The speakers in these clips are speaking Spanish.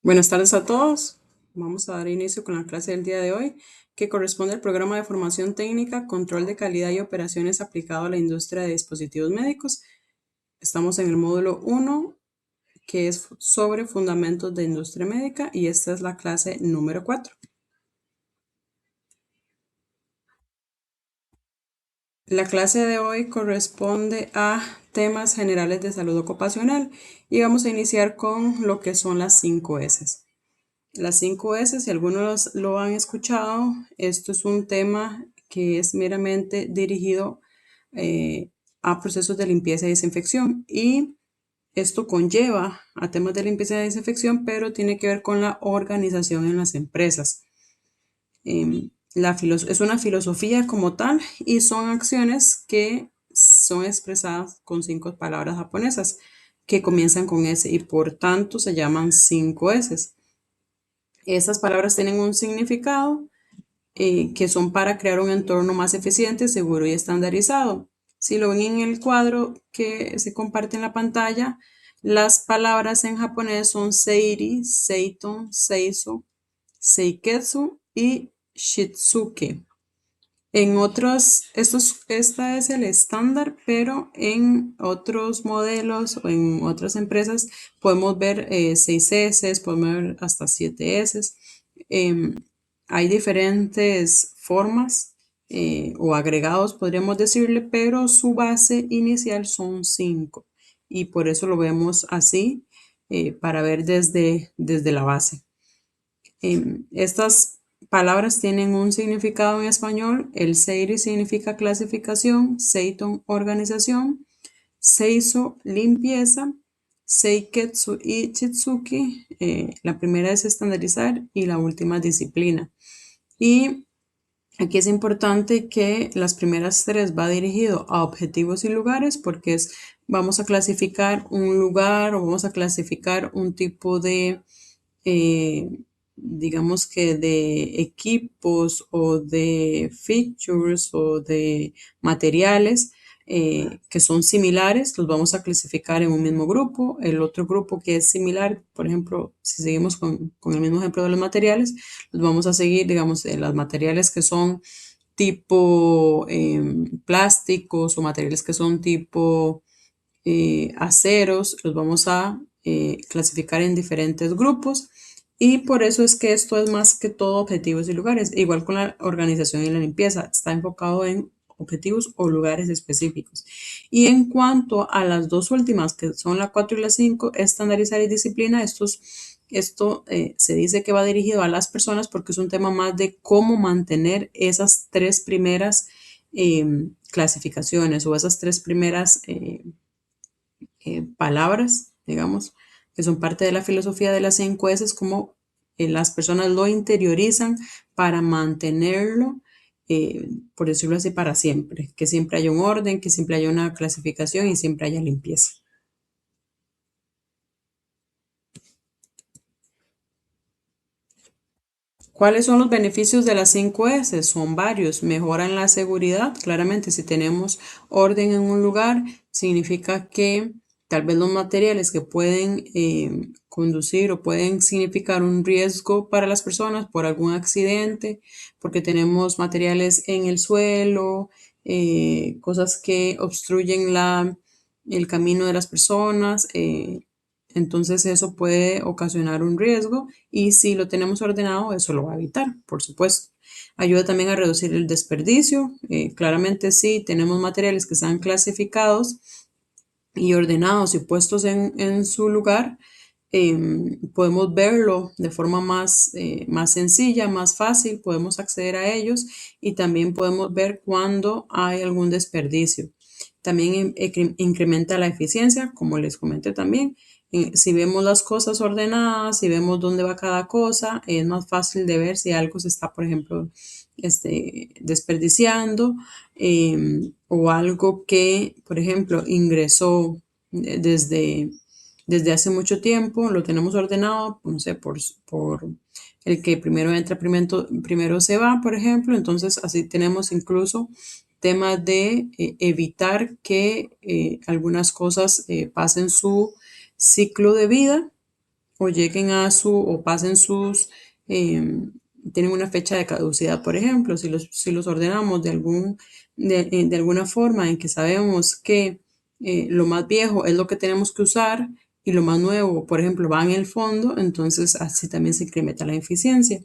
Buenas tardes a todos. Vamos a dar inicio con la clase del día de hoy, que corresponde al programa de formación técnica, control de calidad y operaciones aplicado a la industria de dispositivos médicos. Estamos en el módulo 1, que es sobre fundamentos de industria médica, y esta es la clase número 4. La clase de hoy corresponde a temas generales de salud ocupacional y vamos a iniciar con lo que son las 5 S. Las 5 S, si algunos lo han escuchado, esto es un tema que es meramente dirigido a procesos de limpieza y desinfección, y esto conlleva a temas de limpieza y desinfección, pero tiene que ver con la organización en las empresas. Es una filosofía como tal y son acciones que son expresadas con 5 palabras japonesas que comienzan con S y por tanto se llaman 5 S. Estas palabras tienen un significado que son para crear un entorno más eficiente, seguro y estandarizado. Si lo ven en el cuadro que se comparte en la pantalla, las palabras en japonés son seiri, seiton, seiso, seiketsu y shitsuke. En otros, esta es el estándar, pero en otros modelos o en otras empresas podemos ver 6 S, podemos ver hasta 7 S. Em, Hay diferentes formas o agregados, podríamos decirle, pero su base inicial son 5 y por eso lo vemos así para ver desde la base. Estas palabras tienen un significado en español. El seiri significa clasificación, seiton organización, seiso limpieza, seiketsu y chitsuki. La primera es estandarizar y la última disciplina. Y aquí es importante que las primeras tres va dirigido a objetivos y lugares porque vamos a clasificar un lugar o vamos a clasificar un tipo de eh, digamos que de equipos o de features o de materiales que son similares, los vamos a clasificar en un mismo grupo. El otro grupo que es similar, por ejemplo, si seguimos con el mismo ejemplo de los materiales, los vamos a seguir, digamos, los materiales que son tipo plásticos o materiales que son tipo aceros, los vamos a clasificar en diferentes grupos y por eso es que esto es más que todo objetivos y lugares. Igual con la organización y la limpieza, está enfocado en objetivos o lugares específicos. Y en cuanto a las dos últimas, que son la 4 y la 5, estandarizar y disciplina, esto se dice que va dirigido a las personas porque es un tema más de cómo mantener esas tres primeras clasificaciones o esas tres primeras palabras, digamos, que son parte de la filosofía de las 5 S, como las personas lo interiorizan para mantenerlo, por decirlo así, para siempre, que siempre haya un orden, que siempre haya una clasificación y siempre haya limpieza. ¿Cuáles son los beneficios de las 5 S? Son varios. Mejoran la seguridad. Claramente, si tenemos orden en un lugar, significa que tal vez los materiales que pueden conducir o pueden significar un riesgo para las personas por algún accidente, porque tenemos materiales en el suelo, cosas que obstruyen el camino de las personas. Entonces eso puede ocasionar un riesgo y si lo tenemos ordenado, eso lo va a evitar, por supuesto. Ayuda también a reducir el desperdicio. Claramente si tenemos materiales que están clasificados y ordenados y puestos en su lugar, podemos verlo de forma más sencilla, más fácil, podemos acceder a ellos y también podemos ver cuando hay algún desperdicio. También incrementa la eficiencia, como les comenté también. Si vemos las cosas ordenadas, si vemos dónde va cada cosa, es más fácil de ver si algo se está, por ejemplo, desperdiciando o algo que, por ejemplo, ingresó desde hace mucho tiempo, lo tenemos ordenado, no sé, por el que primero entra, primero se va, por ejemplo, entonces así tenemos incluso temas de evitar que algunas cosas pasen su ciclo de vida o lleguen o pasen tienen una fecha de caducidad, por ejemplo, si los ordenamos de alguna forma en que sabemos que lo más viejo es lo que tenemos que usar y lo más nuevo, por ejemplo, va en el fondo, entonces así también se incrementa la eficiencia.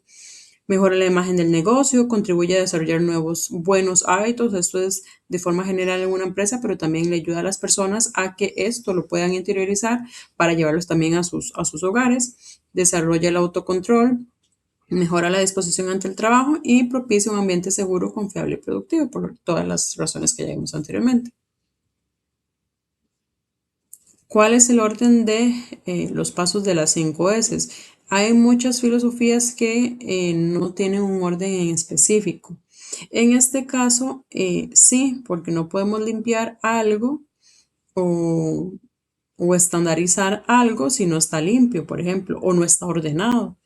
Mejora la imagen del negocio, contribuye a desarrollar nuevos buenos hábitos. Esto es de forma general en una empresa, pero también le ayuda a las personas a que esto lo puedan interiorizar para llevarlos también a sus hogares. Desarrolla el autocontrol, mejora la disposición ante el trabajo y propicia un ambiente seguro, confiable y productivo por todas las razones que ya vimos anteriormente. ¿Cuál es el orden de los pasos de las 5 S? Hay muchas filosofías que no tienen un orden en específico. En este caso, sí, porque no podemos limpiar algo o, o estandarizar algo si no está limpio, por ejemplo, o no está ordenado.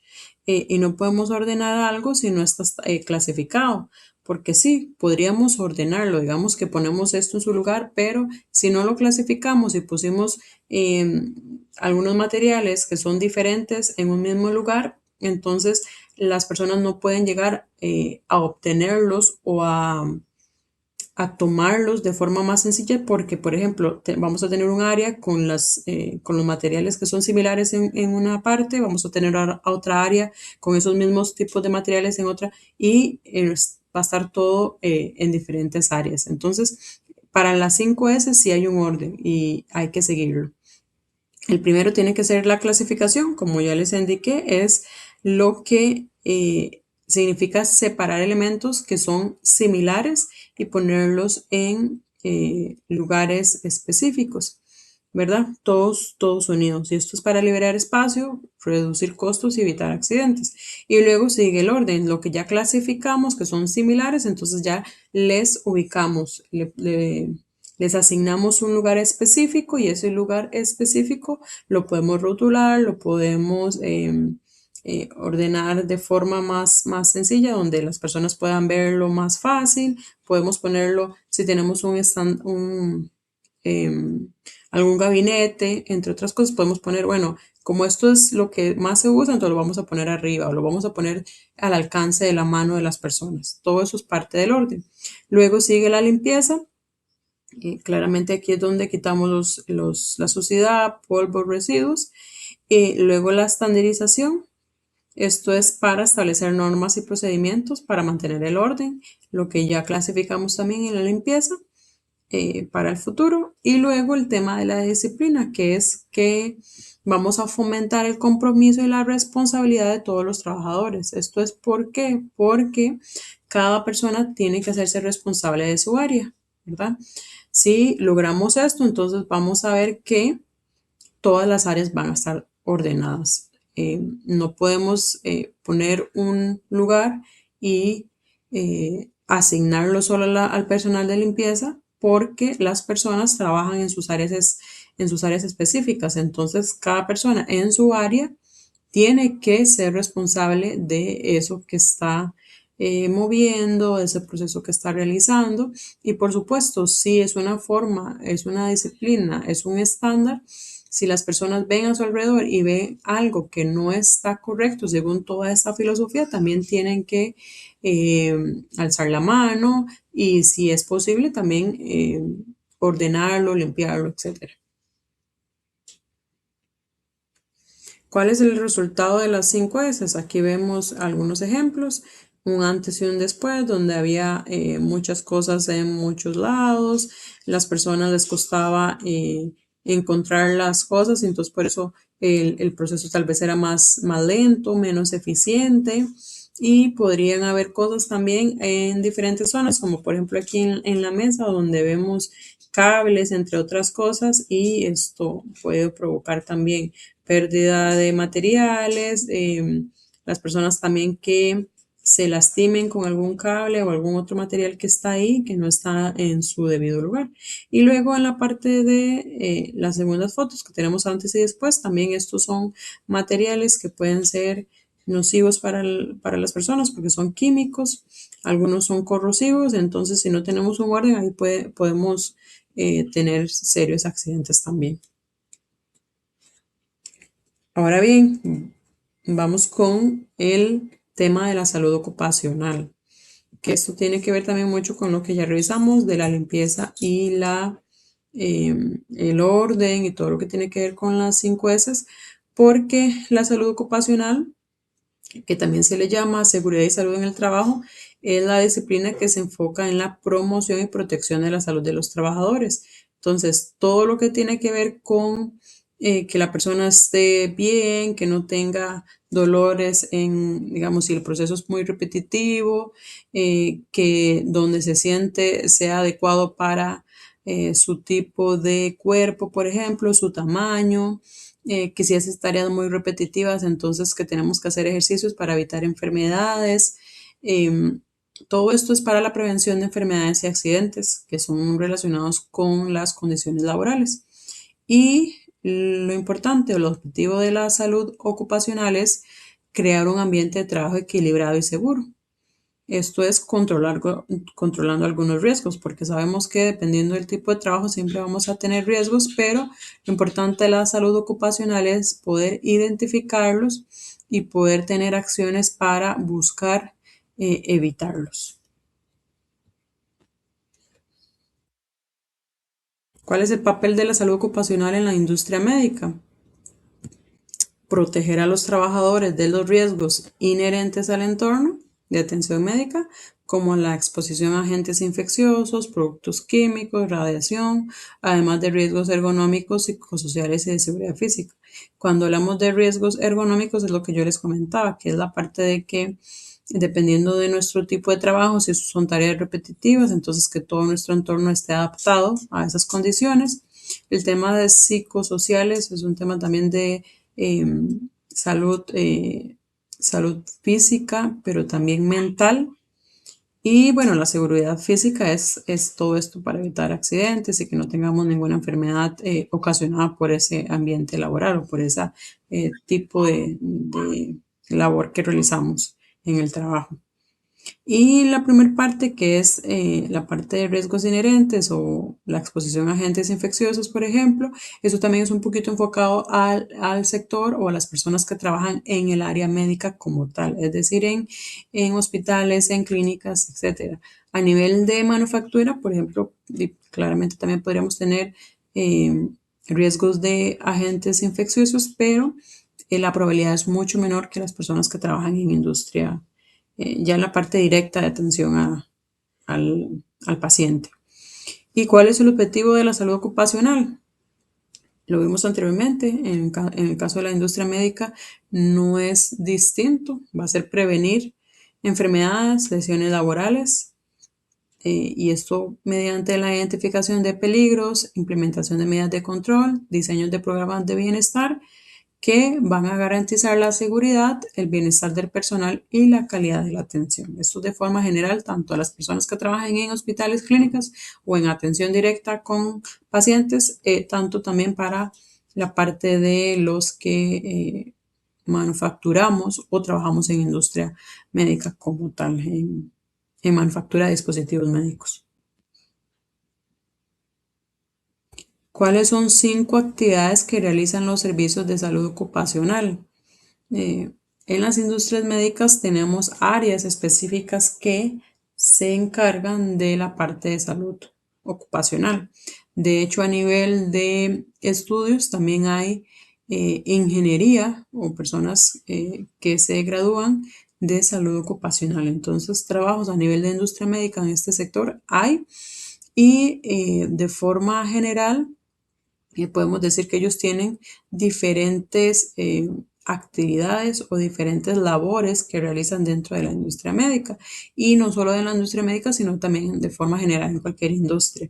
Y no podemos ordenar algo si no está clasificado, porque sí, podríamos ordenarlo, digamos que ponemos esto en su lugar, pero si no lo clasificamos y pusimos algunos materiales que son diferentes en un mismo lugar, entonces las personas no pueden llegar a obtenerlos o a tomarlos de forma más sencilla porque, por ejemplo, vamos a tener un área con los materiales que son similares en una parte, vamos a tener a otra área con esos mismos tipos de materiales en otra y va a estar todo en diferentes áreas. Entonces, para las 5S sí hay un orden y hay que seguirlo. El primero tiene que ser la clasificación, como ya les indiqué, es lo que significa separar elementos que son similares y ponerlos en lugares específicos, ¿verdad? Todos unidos. Y esto es para liberar espacio, reducir costos y evitar accidentes. Y luego sigue el orden, lo que ya clasificamos que son similares, entonces ya les ubicamos, les asignamos un lugar específico y ese lugar específico lo podemos rotular, lo podemos ordenar de forma más sencilla, donde las personas puedan verlo más fácil. Podemos ponerlo, si tenemos algún gabinete, entre otras cosas, podemos poner, bueno, como esto es lo que más se usa, entonces lo vamos a poner arriba o lo vamos a poner al alcance de la mano de las personas. Todo eso es parte del orden. Luego sigue la limpieza. Claramente aquí es donde quitamos la suciedad, polvo, residuos. Luego la estandarización. Esto es para establecer normas y procedimientos para mantener el orden, lo que ya clasificamos también en la limpieza para el futuro. Y luego el tema de la disciplina, que es que vamos a fomentar el compromiso y la responsabilidad de todos los trabajadores. Esto es ¿por qué? Porque cada persona tiene que hacerse responsable de su área, ¿verdad? Si logramos esto, entonces vamos a ver que todas las áreas van a estar ordenadas. No podemos poner un lugar y asignarlo solo al personal de limpieza porque las personas trabajan en sus áreas específicas. Entonces, cada persona en su área tiene que ser responsable de eso que está moviendo, de ese proceso que está realizando. Y por supuesto, si es una forma, es una disciplina, es un estándar, si las personas ven a su alrededor y ven algo que no está correcto según toda esta filosofía, también tienen que eh, alzar la mano y si es posible también ordenarlo, limpiarlo, etcétera. ¿Cuál es el resultado de las 5 S? Aquí vemos algunos ejemplos, un antes y un después, donde había muchas cosas en muchos lados, las personas les costaba encontrar las cosas, entonces por eso el proceso tal vez era más lento, menos eficiente y podrían haber cosas también en diferentes zonas, como por ejemplo aquí en la mesa donde vemos cables, entre otras cosas, y esto puede provocar también pérdida de materiales, las personas también que se lastimen con algún cable o algún otro material que está ahí, que no está en su debido lugar. Y luego en la parte de las segundas fotos que tenemos antes y después, también estos son materiales que pueden ser nocivos para las personas porque son químicos, algunos son corrosivos, entonces si no tenemos un orden ahí podemos tener serios accidentes también. Ahora bien, vamos con el tema de la salud ocupacional, que esto tiene que ver también mucho con lo que ya revisamos de la limpieza y el orden y todo lo que tiene que ver con las 5 S, porque la salud ocupacional, que también se le llama seguridad y salud en el trabajo, es la disciplina que se enfoca en la promoción y protección de la salud de los trabajadores. Entonces, todo lo que tiene que ver con que la persona esté bien, que no tenga dolores en, digamos, si el proceso es muy repetitivo, que donde se siente sea adecuado para su tipo de cuerpo, por ejemplo, su tamaño, que si haces tareas muy repetitivas, entonces que tenemos que hacer ejercicios para evitar enfermedades. Em, Todo esto es para la prevención de enfermedades y accidentes que son relacionados con las condiciones laborales. Y lo importante o el objetivo de la salud ocupacional es crear un ambiente de trabajo equilibrado y seguro. Esto es controlando algunos riesgos, porque sabemos que dependiendo del tipo de trabajo siempre vamos a tener riesgos, pero lo importante de la salud ocupacional es poder identificarlos y poder tener acciones para buscar evitarlos. ¿Cuál es el papel de la salud ocupacional en la industria médica? Proteger a los trabajadores de los riesgos inherentes al entorno de atención médica, como la exposición a agentes infecciosos, productos químicos, radiación, además de riesgos ergonómicos, psicosociales y de seguridad física. Cuando hablamos de riesgos ergonómicos es lo que yo les comentaba, que es la parte de que dependiendo de nuestro tipo de trabajo, si son tareas repetitivas, entonces que todo nuestro entorno esté adaptado a esas condiciones. El tema de psicosociales es un tema también de eh, salud, salud física, pero también mental. Y bueno, la seguridad física es todo esto para evitar accidentes y que no tengamos ninguna enfermedad ocasionada por ese ambiente laboral o por ese tipo de labor que realizamos en el trabajo. Y la primera parte, que es la parte de riesgos inherentes o la exposición a agentes infecciosos, por ejemplo, eso también es un poquito enfocado al sector o a las personas que trabajan en el área médica como tal, es decir, en hospitales, en clínicas, etcétera. A nivel de manufactura, por ejemplo, claramente también podríamos tener eh, riesgos de agentes infecciosos, pero la probabilidad es mucho menor que las personas que trabajan en industria ya en la parte directa de atención al paciente. ¿Y cuál es el objetivo de la salud ocupacional? Lo vimos anteriormente, en el caso de la industria médica no es distinto, va a ser prevenir enfermedades, lesiones laborales, y esto mediante la identificación de peligros, implementación de medidas de control, diseños de programas de bienestar que van a garantizar la seguridad, el bienestar del personal y la calidad de la atención. Esto de forma general, tanto a las personas que trabajan en hospitales, clínicas o en atención directa con pacientes, tanto también para la parte de los que manufacturamos o trabajamos en industria médica como tal, en manufactura de dispositivos médicos. ¿Cuáles son 5 actividades que realizan los servicios de salud ocupacional? Eh, en las industrias médicas tenemos áreas específicas que se encargan de la parte de salud ocupacional. De hecho, a nivel de estudios también hay ingeniería o personas que se gradúan de salud ocupacional. Entonces, trabajos a nivel de industria médica en este sector hay y de forma general podemos decir que ellos tienen diferentes actividades o diferentes labores que realizan dentro de la industria médica y no solo de la industria médica, sino también de forma general en cualquier industria.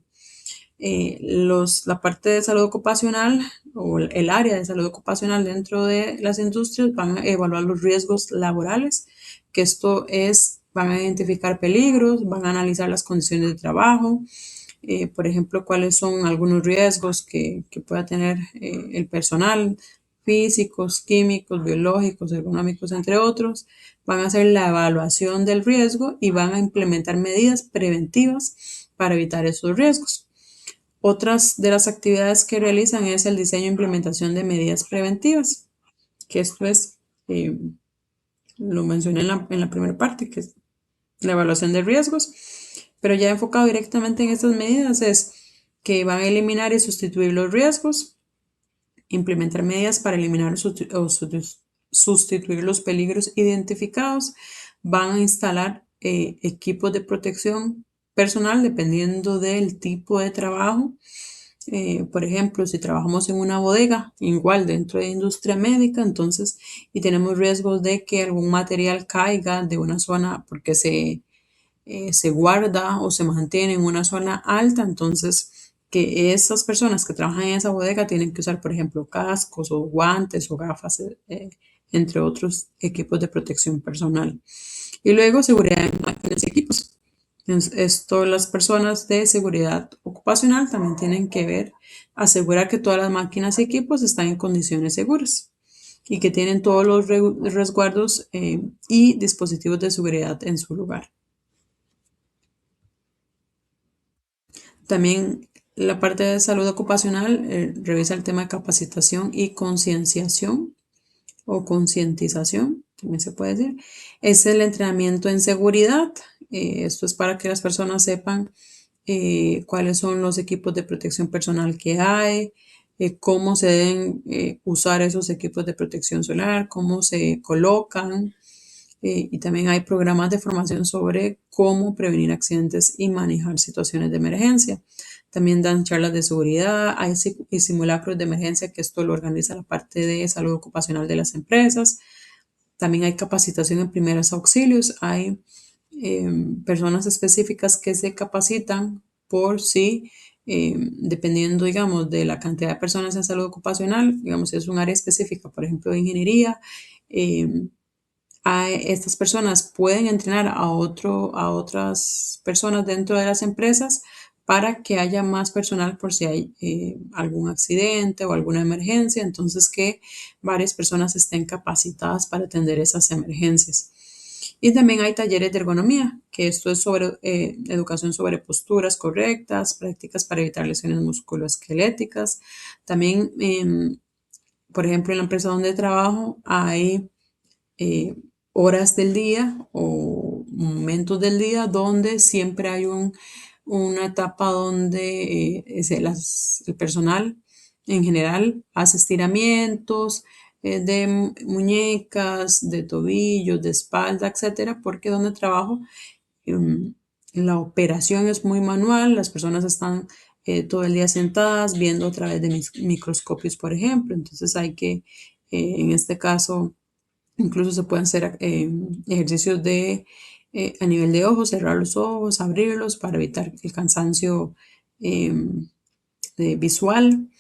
La parte de salud ocupacional o el área de salud ocupacional dentro de las industrias van a evaluar los riesgos laborales, que esto es, van a identificar peligros, van a analizar las condiciones de trabajo, por ejemplo, cuáles son algunos riesgos que pueda tener el personal, físicos, químicos, biológicos, ergonómicos, entre otros. Van a hacer la evaluación del riesgo y van a implementar medidas preventivas para evitar esos riesgos. Otras de las actividades que realizan es el diseño e implementación de medidas preventivas. que esto es, lo mencioné en la primera parte, que es la evaluación de riesgos, pero ya enfocado directamente en estas medidas es que van a eliminar y sustituir los riesgos, implementar medidas para eliminar o sustituir los peligros identificados, van a instalar equipos de protección personal dependiendo del tipo de trabajo. Por ejemplo, si trabajamos en una bodega, igual dentro de industria médica, entonces, y tenemos riesgos de que algún material caiga de una zona porque se guarda o se mantiene en una zona alta, entonces que esas personas que trabajan en esa bodega tienen que usar, por ejemplo, cascos o guantes o gafas, entre otros equipos de protección personal. Y luego seguridad en máquinas y equipos. Esto las personas de seguridad ocupacional también tienen que ver, asegurar que todas las máquinas y equipos están en condiciones seguras y que tienen todos los resguardos y dispositivos de seguridad en su lugar. También la parte de salud ocupacional revisa el tema de capacitación y concienciación o concientización, también se puede decir. Es el entrenamiento en seguridad. Esto es para que las personas sepan cuáles son los equipos de protección personal que hay, cómo se deben usar esos equipos de protección solar, cómo se colocan, y también hay programas de formación sobre cómo prevenir accidentes y manejar situaciones de emergencia. También dan charlas de seguridad, hay simulacros de emergencia, que esto lo organiza la parte de salud ocupacional de las empresas. También hay capacitación en primeros auxilios, hay personas específicas que se capacitan por si, dependiendo, digamos, de la cantidad de personas en salud ocupacional, digamos, si es un área específica, por ejemplo, de ingeniería, estas personas pueden entrenar a otras personas dentro de las empresas para que haya más personal por si hay algún accidente o alguna emergencia, entonces que varias personas estén capacitadas para atender esas emergencias. Y también hay talleres de ergonomía, que esto es sobre educación sobre posturas correctas, prácticas para evitar lesiones musculoesqueléticas. También, por ejemplo, en la empresa donde trabajo hay horas del día o momentos del día donde siempre hay una etapa donde el personal en general hace estiramientos de muñecas, de tobillos, de espalda, etcétera, porque donde trabajo em, la operación es muy manual, las personas están todo el día sentadas viendo a través de microscopios, por ejemplo, entonces hay que, en este caso, incluso se pueden hacer ejercicios a nivel de ojos, cerrar los ojos, abrirlos para evitar el cansancio visual.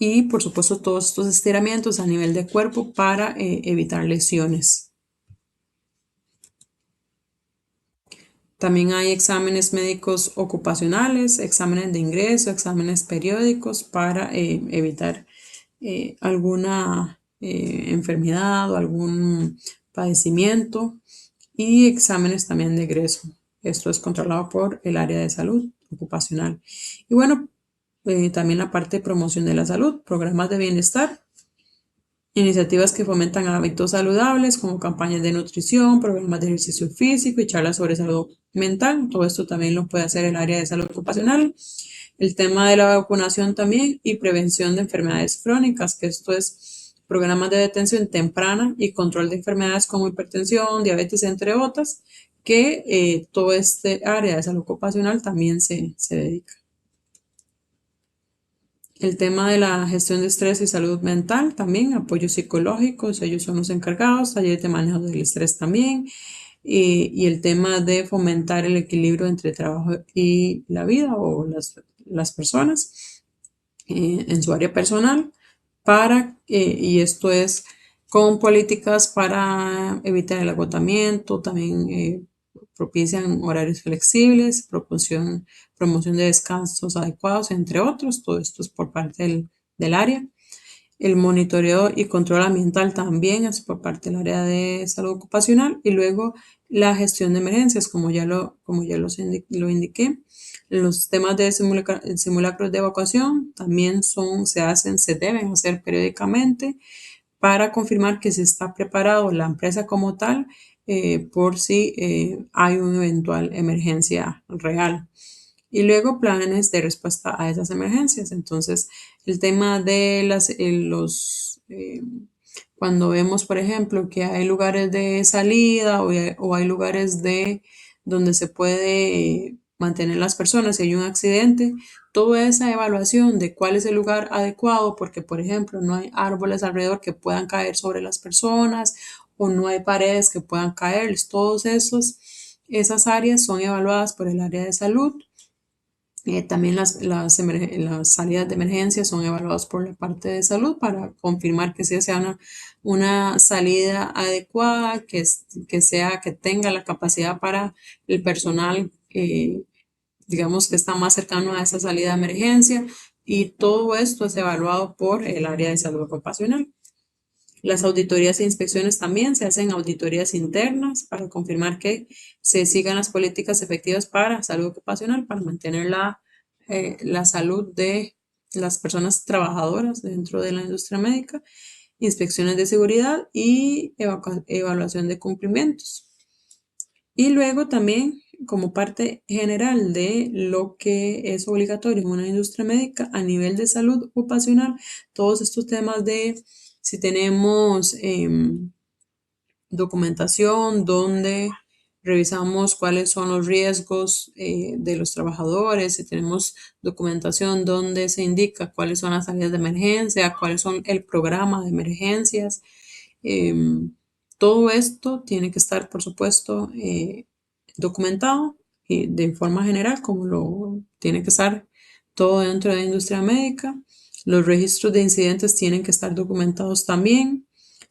Y por supuesto todos estos estiramientos a nivel de cuerpo para evitar lesiones. También hay exámenes médicos ocupacionales, exámenes de ingreso, exámenes periódicos para evitar alguna enfermedad o algún padecimiento, y exámenes también de egreso. Esto es controlado por el área de salud ocupacional. Y bueno, también la parte de promoción de la salud, programas de bienestar, iniciativas que fomentan hábitos saludables como campañas de nutrición, programas de ejercicio físico y charlas sobre salud mental. Todo esto también lo puede hacer el área de salud ocupacional. El tema de la vacunación también y prevención de enfermedades crónicas, que esto es programas de detención temprana y control de enfermedades como hipertensión, diabetes, entre otras, que todo este área de salud ocupacional también se dedica. El tema de la gestión de estrés y salud mental también, apoyo psicológico, ellos son los encargados, talleres de manejo del estrés también, y el tema de fomentar el equilibrio entre trabajo y la vida o las personas en su área personal y esto es con políticas para evitar el agotamiento, también propician horarios flexibles, promoción de descansos adecuados, entre otros. Todo esto es por parte del área. El monitoreo y control ambiental también es por parte del área de salud ocupacional, y luego la gestión de emergencias, como ya lo indiqué. Los temas de simulacros de evacuación también se deben hacer periódicamente para confirmar que se está preparado la empresa como tal por si hay una eventual emergencia real. Y luego planes de respuesta a esas emergencias. Entonces, el tema de cuando vemos, por ejemplo, que hay lugares de salida o hay lugares donde se puede mantener las personas si hay un accidente, toda esa evaluación de cuál es el lugar adecuado, porque, por ejemplo, no hay árboles alrededor que puedan caer sobre las personas o no hay paredes que puedan caer, esas áreas son evaluadas por el área de salud. También las salidas de emergencia son evaluadas por la parte de salud para confirmar que sí sea una salida adecuada, que tenga la capacidad para el personal, digamos, que está más cercano a esa salida de emergencia. Y todo esto es evaluado por el área de salud ocupacional. Las auditorías e inspecciones también se hacen auditorías internas para confirmar que se sigan las políticas efectivas para salud ocupacional, para mantener la salud de las personas trabajadoras dentro de la industria médica, inspecciones de seguridad y evaluación de cumplimientos. Y luego también, como parte general de lo que es obligatorio en una industria médica a nivel de salud ocupacional, todos estos temas de si tenemos documentación donde revisamos cuáles son los riesgos de los trabajadores, si tenemos documentación donde se indica cuáles son las salidas de emergencia, cuáles son el programa de emergencias. Todo esto tiene que estar, por supuesto, documentado y de forma general, como lo tiene que estar todo dentro de la industria médica. Los registros de incidentes tienen que estar documentados también.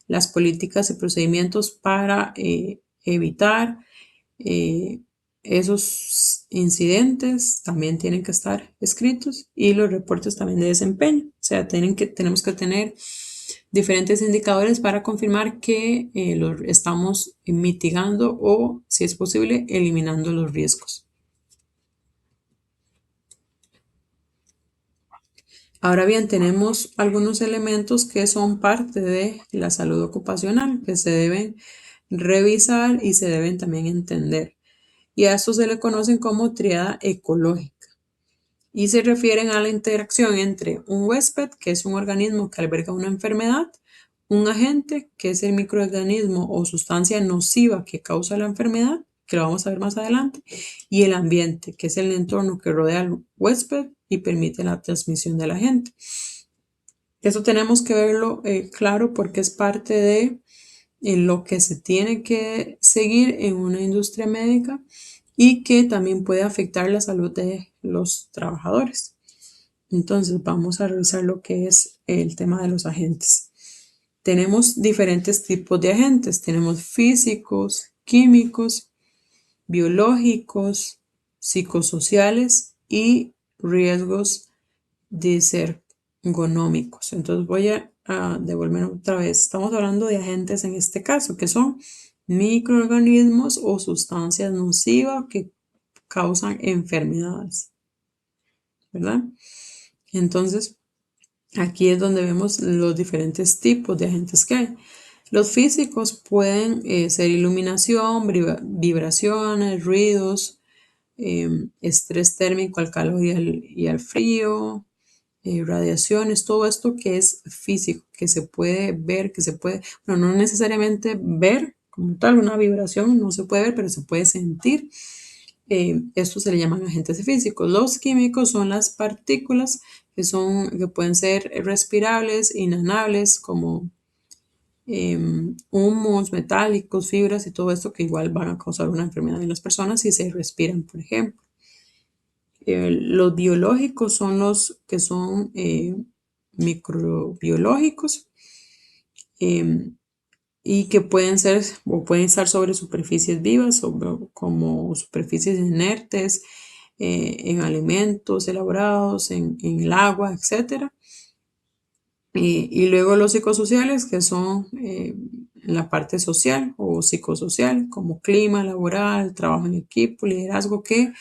Las políticas y procedimientos para evitar esos incidentes también tienen que estar escritos y los reportes también de desempeño. O sea, tenemos que tener diferentes indicadores para confirmar que lo estamos mitigando o, si es posible, eliminando los riesgos. Ahora bien, tenemos algunos elementos que son parte de la salud ocupacional que se deben revisar y se deben también entender. Y a esto se le conocen como triada ecológica. Y se refieren a la interacción entre un huésped, que es un organismo que alberga una enfermedad, un agente, que es el microorganismo o sustancia nociva que causa la enfermedad, que lo vamos a ver más adelante, y el ambiente, que es el entorno que rodea al huésped y permite la transmisión del agente. Eso tenemos que verlo claro porque es parte de lo que se tiene que seguir en una industria médica y que también puede afectar la salud de los trabajadores. Entonces vamos a revisar lo que es el tema de los agentes. Tenemos diferentes tipos de agentes. Tenemos físicos, químicos, biológicos, psicosociales y riesgos disergonómicos. Entonces voy a devolver otra vez. Estamos hablando de agentes en este caso, que son microorganismos o sustancias nocivas que causan enfermedades, ¿verdad? Entonces, aquí es donde vemos los diferentes tipos de agentes que hay. Los físicos pueden ser iluminación, vibraciones, ruidos, estrés térmico al calor y al frío, radiaciones, todo esto que es físico, que se puede ver, bueno, no necesariamente ver como tal, una vibración no se puede ver, pero se puede sentir. Esto se le llaman agentes físicos. Los químicos son las partículas que pueden ser respirables, inhalables, como humos, metálicos, fibras y todo esto que igual van a causar una enfermedad en las personas si se respiran, por ejemplo. Los biológicos son los que son microbiológicos y que pueden ser o pueden estar sobre superficies vivas como superficies inertes, en alimentos elaborados, en el agua, etc. Y luego los psicosociales, que son la parte social o psicosocial, como clima laboral, trabajo en equipo, liderazgo, que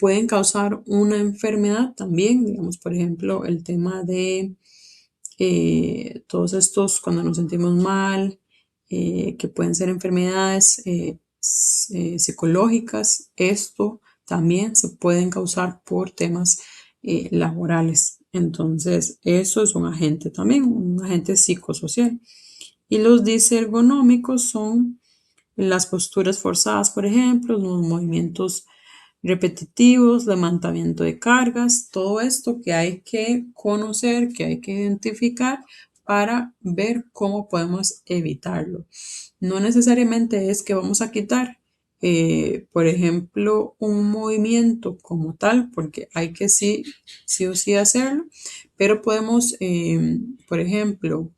pueden causar una enfermedad también, digamos, por ejemplo, el tema de todos estos cuando nos sentimos mal, que pueden ser enfermedades psicológicas, esto también se pueden causar por temas laborales. Entonces, eso es un agente también, un agente psicosocial. Y los disergonómicos son las posturas forzadas, por ejemplo, los movimientos repetitivos, levantamiento de cargas, todo esto que hay que conocer, que hay que identificar para ver cómo podemos evitarlo. No necesariamente es que vamos a quitar, por ejemplo, un movimiento como tal, porque hay que sí o sí hacerlo, pero podemos, por ejemplo,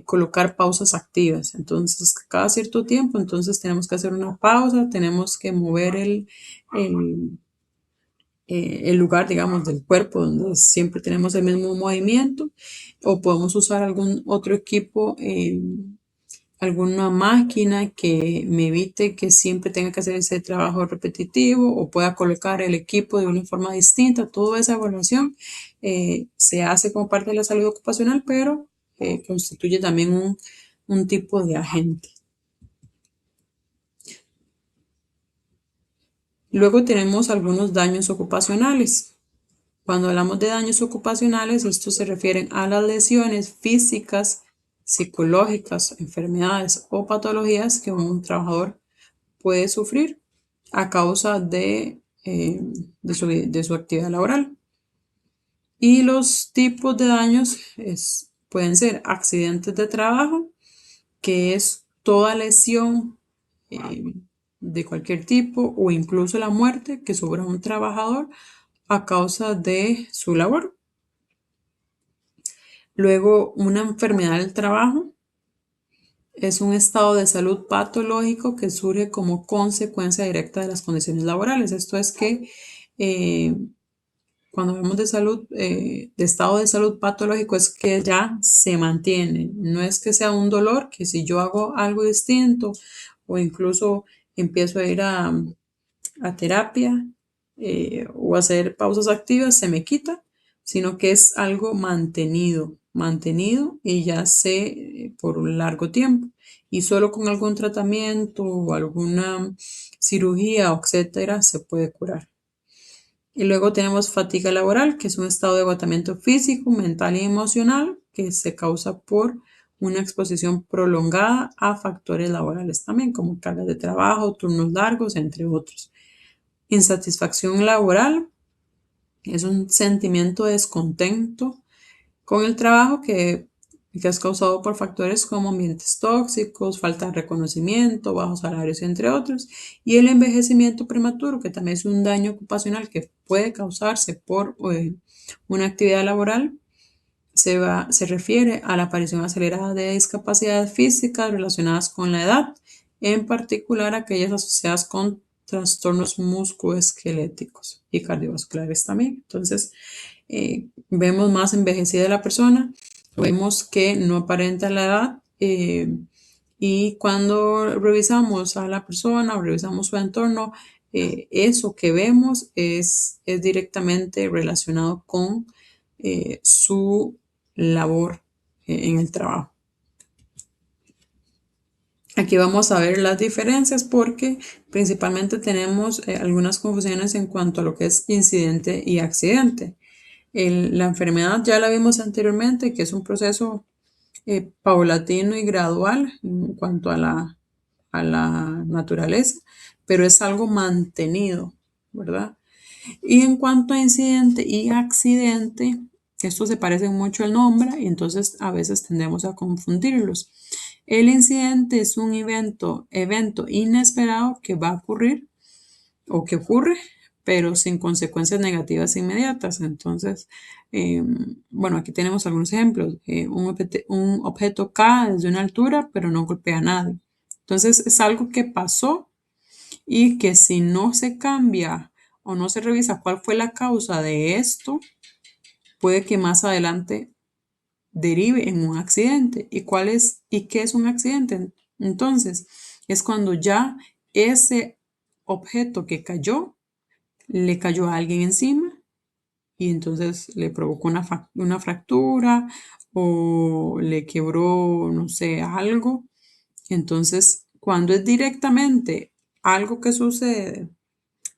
colocar pausas activas. Entonces, cada cierto tiempo, entonces tenemos que hacer una pausa, tenemos que mover el, el lugar, digamos, del cuerpo donde siempre tenemos el mismo movimiento, o podemos usar algún otro equipo, alguna máquina que me evite que siempre tenga que hacer ese trabajo repetitivo, o pueda colocar el equipo de una forma distinta. Toda esa evaluación se hace como parte de la salud ocupacional, pero constituye también un tipo de agente. Luego tenemos algunos daños ocupacionales. Cuando hablamos de daños ocupacionales, estos se refieren a las lesiones físicas, psicológicas, enfermedades o patologías que un trabajador puede sufrir a causa de su actividad laboral. Y los tipos de daños pueden ser accidentes de trabajo, que es toda lesión de cualquier tipo, o incluso la muerte que sufre un trabajador a causa de su labor. Luego, una enfermedad del trabajo es un estado de salud patológico que surge como consecuencia directa de las condiciones laborales. Esto es que eh, cuando hablamos de salud, de estado de salud patológico, es que ya se mantiene. No es que sea un dolor, que si yo hago algo distinto o incluso empiezo a ir a terapia o hacer pausas activas, se me quita, sino que es algo mantenido y ya sé por un largo tiempo. Y solo con algún tratamiento o alguna cirugía, etcétera, se puede curar. Y luego tenemos fatiga laboral, que es un estado de agotamiento físico, mental y emocional que se causa por una exposición prolongada a factores laborales también, como cargas de trabajo, turnos largos, entre otros. Insatisfacción laboral es un sentimiento de descontento con el trabajo que es causado por factores como ambientes tóxicos, falta de reconocimiento, bajos salarios, entre otros. Y el envejecimiento prematuro, que también es un daño ocupacional que puede causarse por una actividad laboral, se refiere a la aparición acelerada de discapacidades físicas relacionadas con la edad, en particular aquellas asociadas con trastornos musculoesqueléticos y cardiovasculares también. Entonces, vemos más envejecida la persona, vemos que no aparenta la edad, y cuando revisamos a la persona o revisamos su entorno, eso que vemos es directamente relacionado con su labor en el trabajo. Aquí vamos a ver las diferencias porque principalmente tenemos algunas confusiones en cuanto a lo que es incidente y accidente. La enfermedad ya la vimos anteriormente, que es un proceso paulatino y gradual en cuanto a la naturaleza, pero es algo mantenido, ¿verdad? Y en cuanto a incidente y accidente, estos se parecen mucho al nombre y entonces a veces tendemos a confundirlos. El incidente es un evento inesperado que va a ocurrir o que ocurre, pero sin consecuencias negativas inmediatas. Entonces, bueno, aquí tenemos algunos ejemplos. Un objeto cae desde una altura, pero no golpea a nadie. Entonces, es algo que pasó y que si no se cambia o no se revisa cuál fue la causa de esto, puede que más adelante derive en un accidente. ¿Y qué es un accidente? Entonces, es cuando ya ese objeto que cayó le cayó a alguien encima y entonces le provocó una fractura o le quebró, no sé, algo. Entonces, cuando es directamente algo que sucede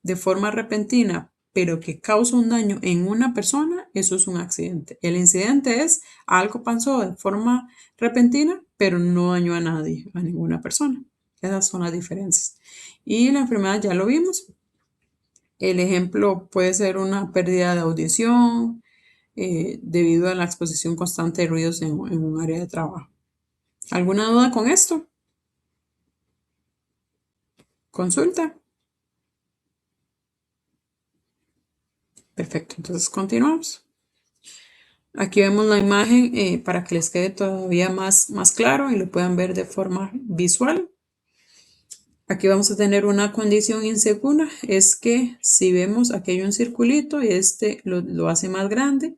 de forma repentina, pero que causa un daño en una persona, eso es un accidente. El incidente es algo pasó de forma repentina, pero no dañó a nadie, a ninguna persona. Esas son las diferencias. Y la enfermedad ya lo vimos. El ejemplo puede ser una pérdida de audición debido a la exposición constante de ruidos en un área de trabajo. ¿Alguna duda con esto? Consulta. Perfecto, entonces continuamos. Aquí vemos la imagen para que les quede todavía más claro y lo puedan ver de forma visual. Aquí vamos a tener una condición insegura, es que si vemos aquí hay un circulito y este lo hace más grande,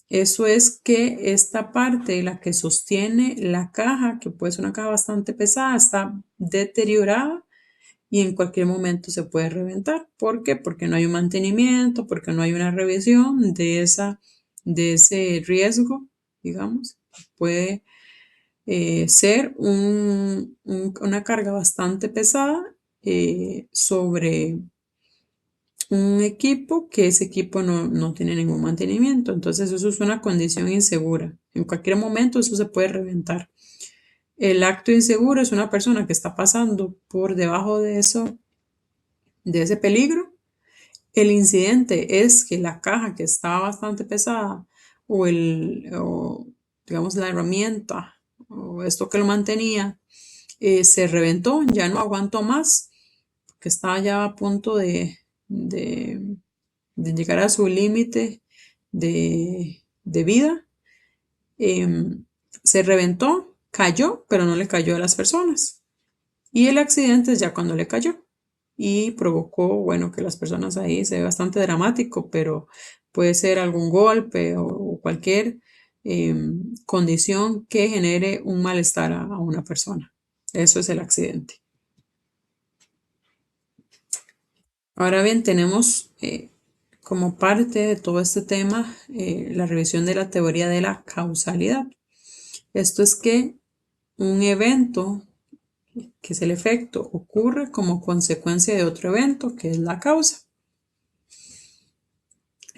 eso es que esta parte, la que sostiene la caja, que puede ser una caja bastante pesada, está deteriorada y en cualquier momento se puede reventar. ¿Por qué? Porque no hay un mantenimiento, porque no hay una revisión de ese riesgo, digamos. Puede ser una carga bastante pesada sobre un equipo que ese equipo no tiene ningún mantenimiento. Entonces eso es una condición insegura. En cualquier momento eso se puede reventar. El acto inseguro es una persona que está pasando por debajo de eso, de ese peligro. El incidente es que la caja que estaba bastante pesada o digamos la herramienta o esto que lo mantenía se reventó, ya no aguantó más, que estaba ya a punto de, de llegar a su límite de vida. Se reventó, cayó, pero no le cayó a las personas. Y el accidente es ya cuando le cayó y provocó, bueno, que las personas ahí se ve bastante dramático, pero puede ser algún golpe o cualquier condición que genere un malestar a una persona. Eso es el accidente. Ahora bien, tenemos como parte de todo este tema la revisión de la teoría de la causalidad. Esto es que un evento, que es el efecto, ocurre como consecuencia de otro evento, que es la causa.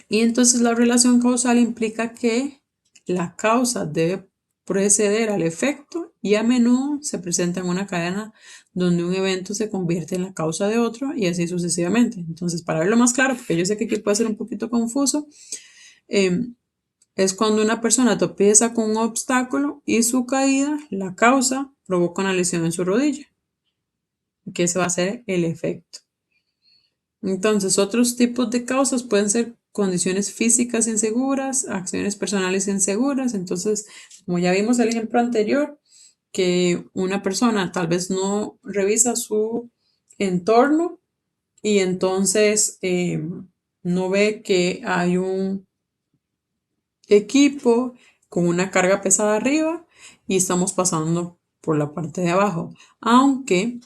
Y entonces la relación causal implica que la causa debe preceder al efecto y a menudo se presenta en una cadena donde un evento se convierte en la causa de otro y así sucesivamente. Entonces, para verlo más claro, porque yo sé que aquí puede ser un poquito confuso, es cuando una persona tropieza con un obstáculo y su caída, la causa, provoca una lesión en su rodilla, que ese va a ser el efecto. Entonces, otros tipos de causas pueden ser condiciones físicas inseguras, acciones personales inseguras. Entonces, como ya vimos el ejemplo anterior, que una persona tal vez no revisa su entorno y entonces no ve que hay un equipo con una carga pesada arriba y estamos pasando por la parte de abajo. Aunque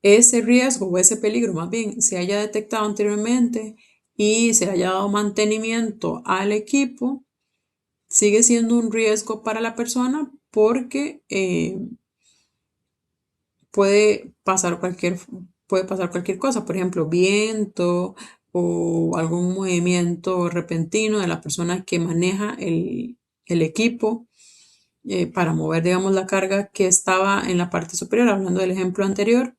ese riesgo o ese peligro más bien se haya detectado anteriormente y se haya dado mantenimiento al equipo, sigue siendo un riesgo para la persona porque puede pasar cualquier cosa, por ejemplo, viento o algún movimiento repentino de la persona que maneja el equipo para mover, digamos, la carga que estaba en la parte superior, hablando del ejemplo anterior.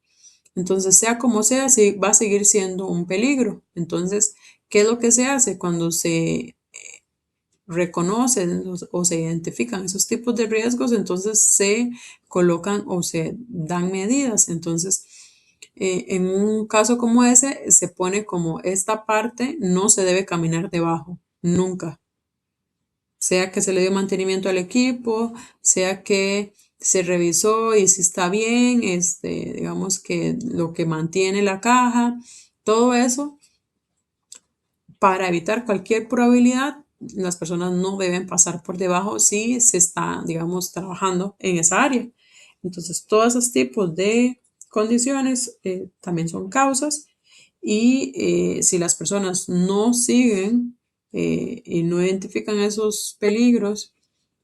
Entonces, sea como sea, sí, va a seguir siendo un peligro. Entonces, ¿qué es lo que se hace cuando se reconocen o se identifican esos tipos de riesgos? Entonces se colocan o se dan medidas. Entonces, en un caso como ese, se pone como esta parte no se debe caminar debajo, nunca. Sea que se le dio mantenimiento al equipo, sea que se revisó y si está bien, digamos que lo que mantiene la caja, todo eso, para evitar cualquier probabilidad, las personas no deben pasar por debajo si se está, digamos, trabajando en esa área. Entonces, todos esos tipos de condiciones también son causas Y si las personas no siguen y no identifican esos peligros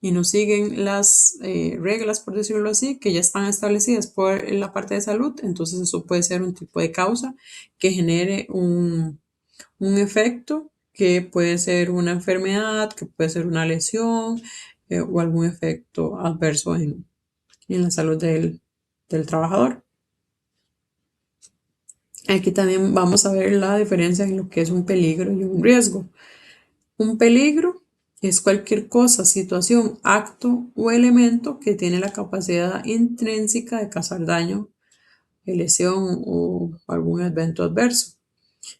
y no siguen las reglas, por decirlo así, que ya están establecidas por la parte de salud, entonces eso puede ser un tipo de causa que genere un efecto que puede ser una enfermedad, que puede ser una lesión o algún efecto adverso en la salud del trabajador. Aquí también vamos a ver la diferencia en lo que es un peligro y un riesgo. Un peligro es cualquier cosa, situación, acto o elemento que tiene la capacidad intrínseca de causar daño, lesión o algún evento adverso.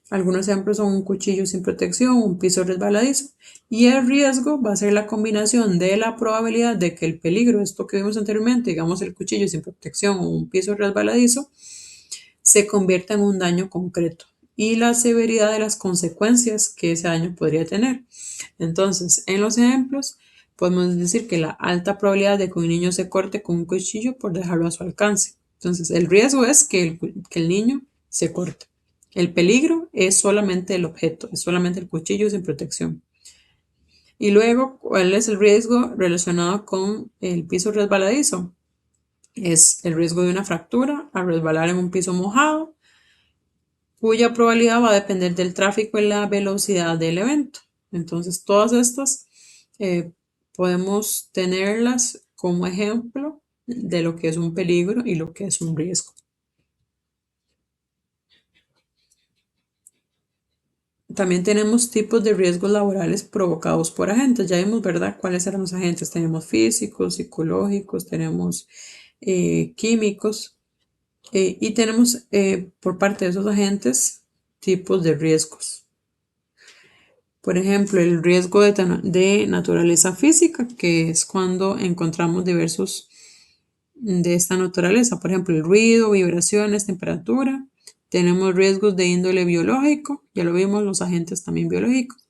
Algunos ejemplos son un cuchillo sin protección, un piso resbaladizo. Y el riesgo va a ser la combinación de la probabilidad de que el peligro, esto que vimos anteriormente, digamos el cuchillo sin protección o un piso resbaladizo, se convierta en un daño concreto y la severidad de las consecuencias que ese daño podría tener. Entonces, en los ejemplos, podemos decir que la alta probabilidad de que un niño se corte con un cuchillo por dejarlo a su alcance. Entonces, el riesgo es que el niño se corte. El peligro es solamente el objeto, es solamente el cuchillo sin protección. Y luego, ¿cuál es el riesgo relacionado con el piso resbaladizo? Es el riesgo de una fractura al resbalar en un piso mojado, cuya probabilidad va a depender del tráfico y la velocidad del evento. Entonces, todas estas eh, podemos tenerlas como ejemplo de lo que es un peligro y lo que es un riesgo. También tenemos tipos de riesgos laborales provocados por agentes. Ya vimos, ¿verdad?, cuáles eran los agentes. Tenemos físicos, psicológicos, tenemos químicos y tenemos por parte de esos agentes tipos de riesgos. Por ejemplo, el riesgo de naturaleza física, que es cuando encontramos diversos de esta naturaleza. Por ejemplo, el ruido, vibraciones, temperatura. Tenemos riesgos de índole biológico, ya lo vimos, los agentes también biológicos.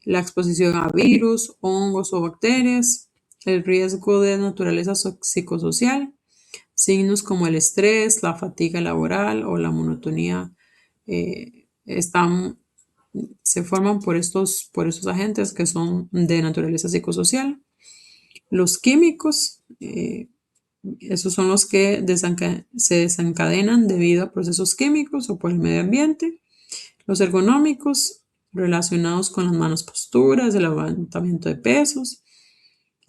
La exposición a virus, hongos o bacterias. El riesgo de naturaleza psicosocial. Signos como el estrés, la fatiga laboral o la monotonía están se forman por estos agentes que son de naturaleza psicosocial. Los químicos, esos son los que se desencadenan debido a procesos químicos o por el medio ambiente. Los ergonómicos, relacionados con las malas posturas, el levantamiento de pesos.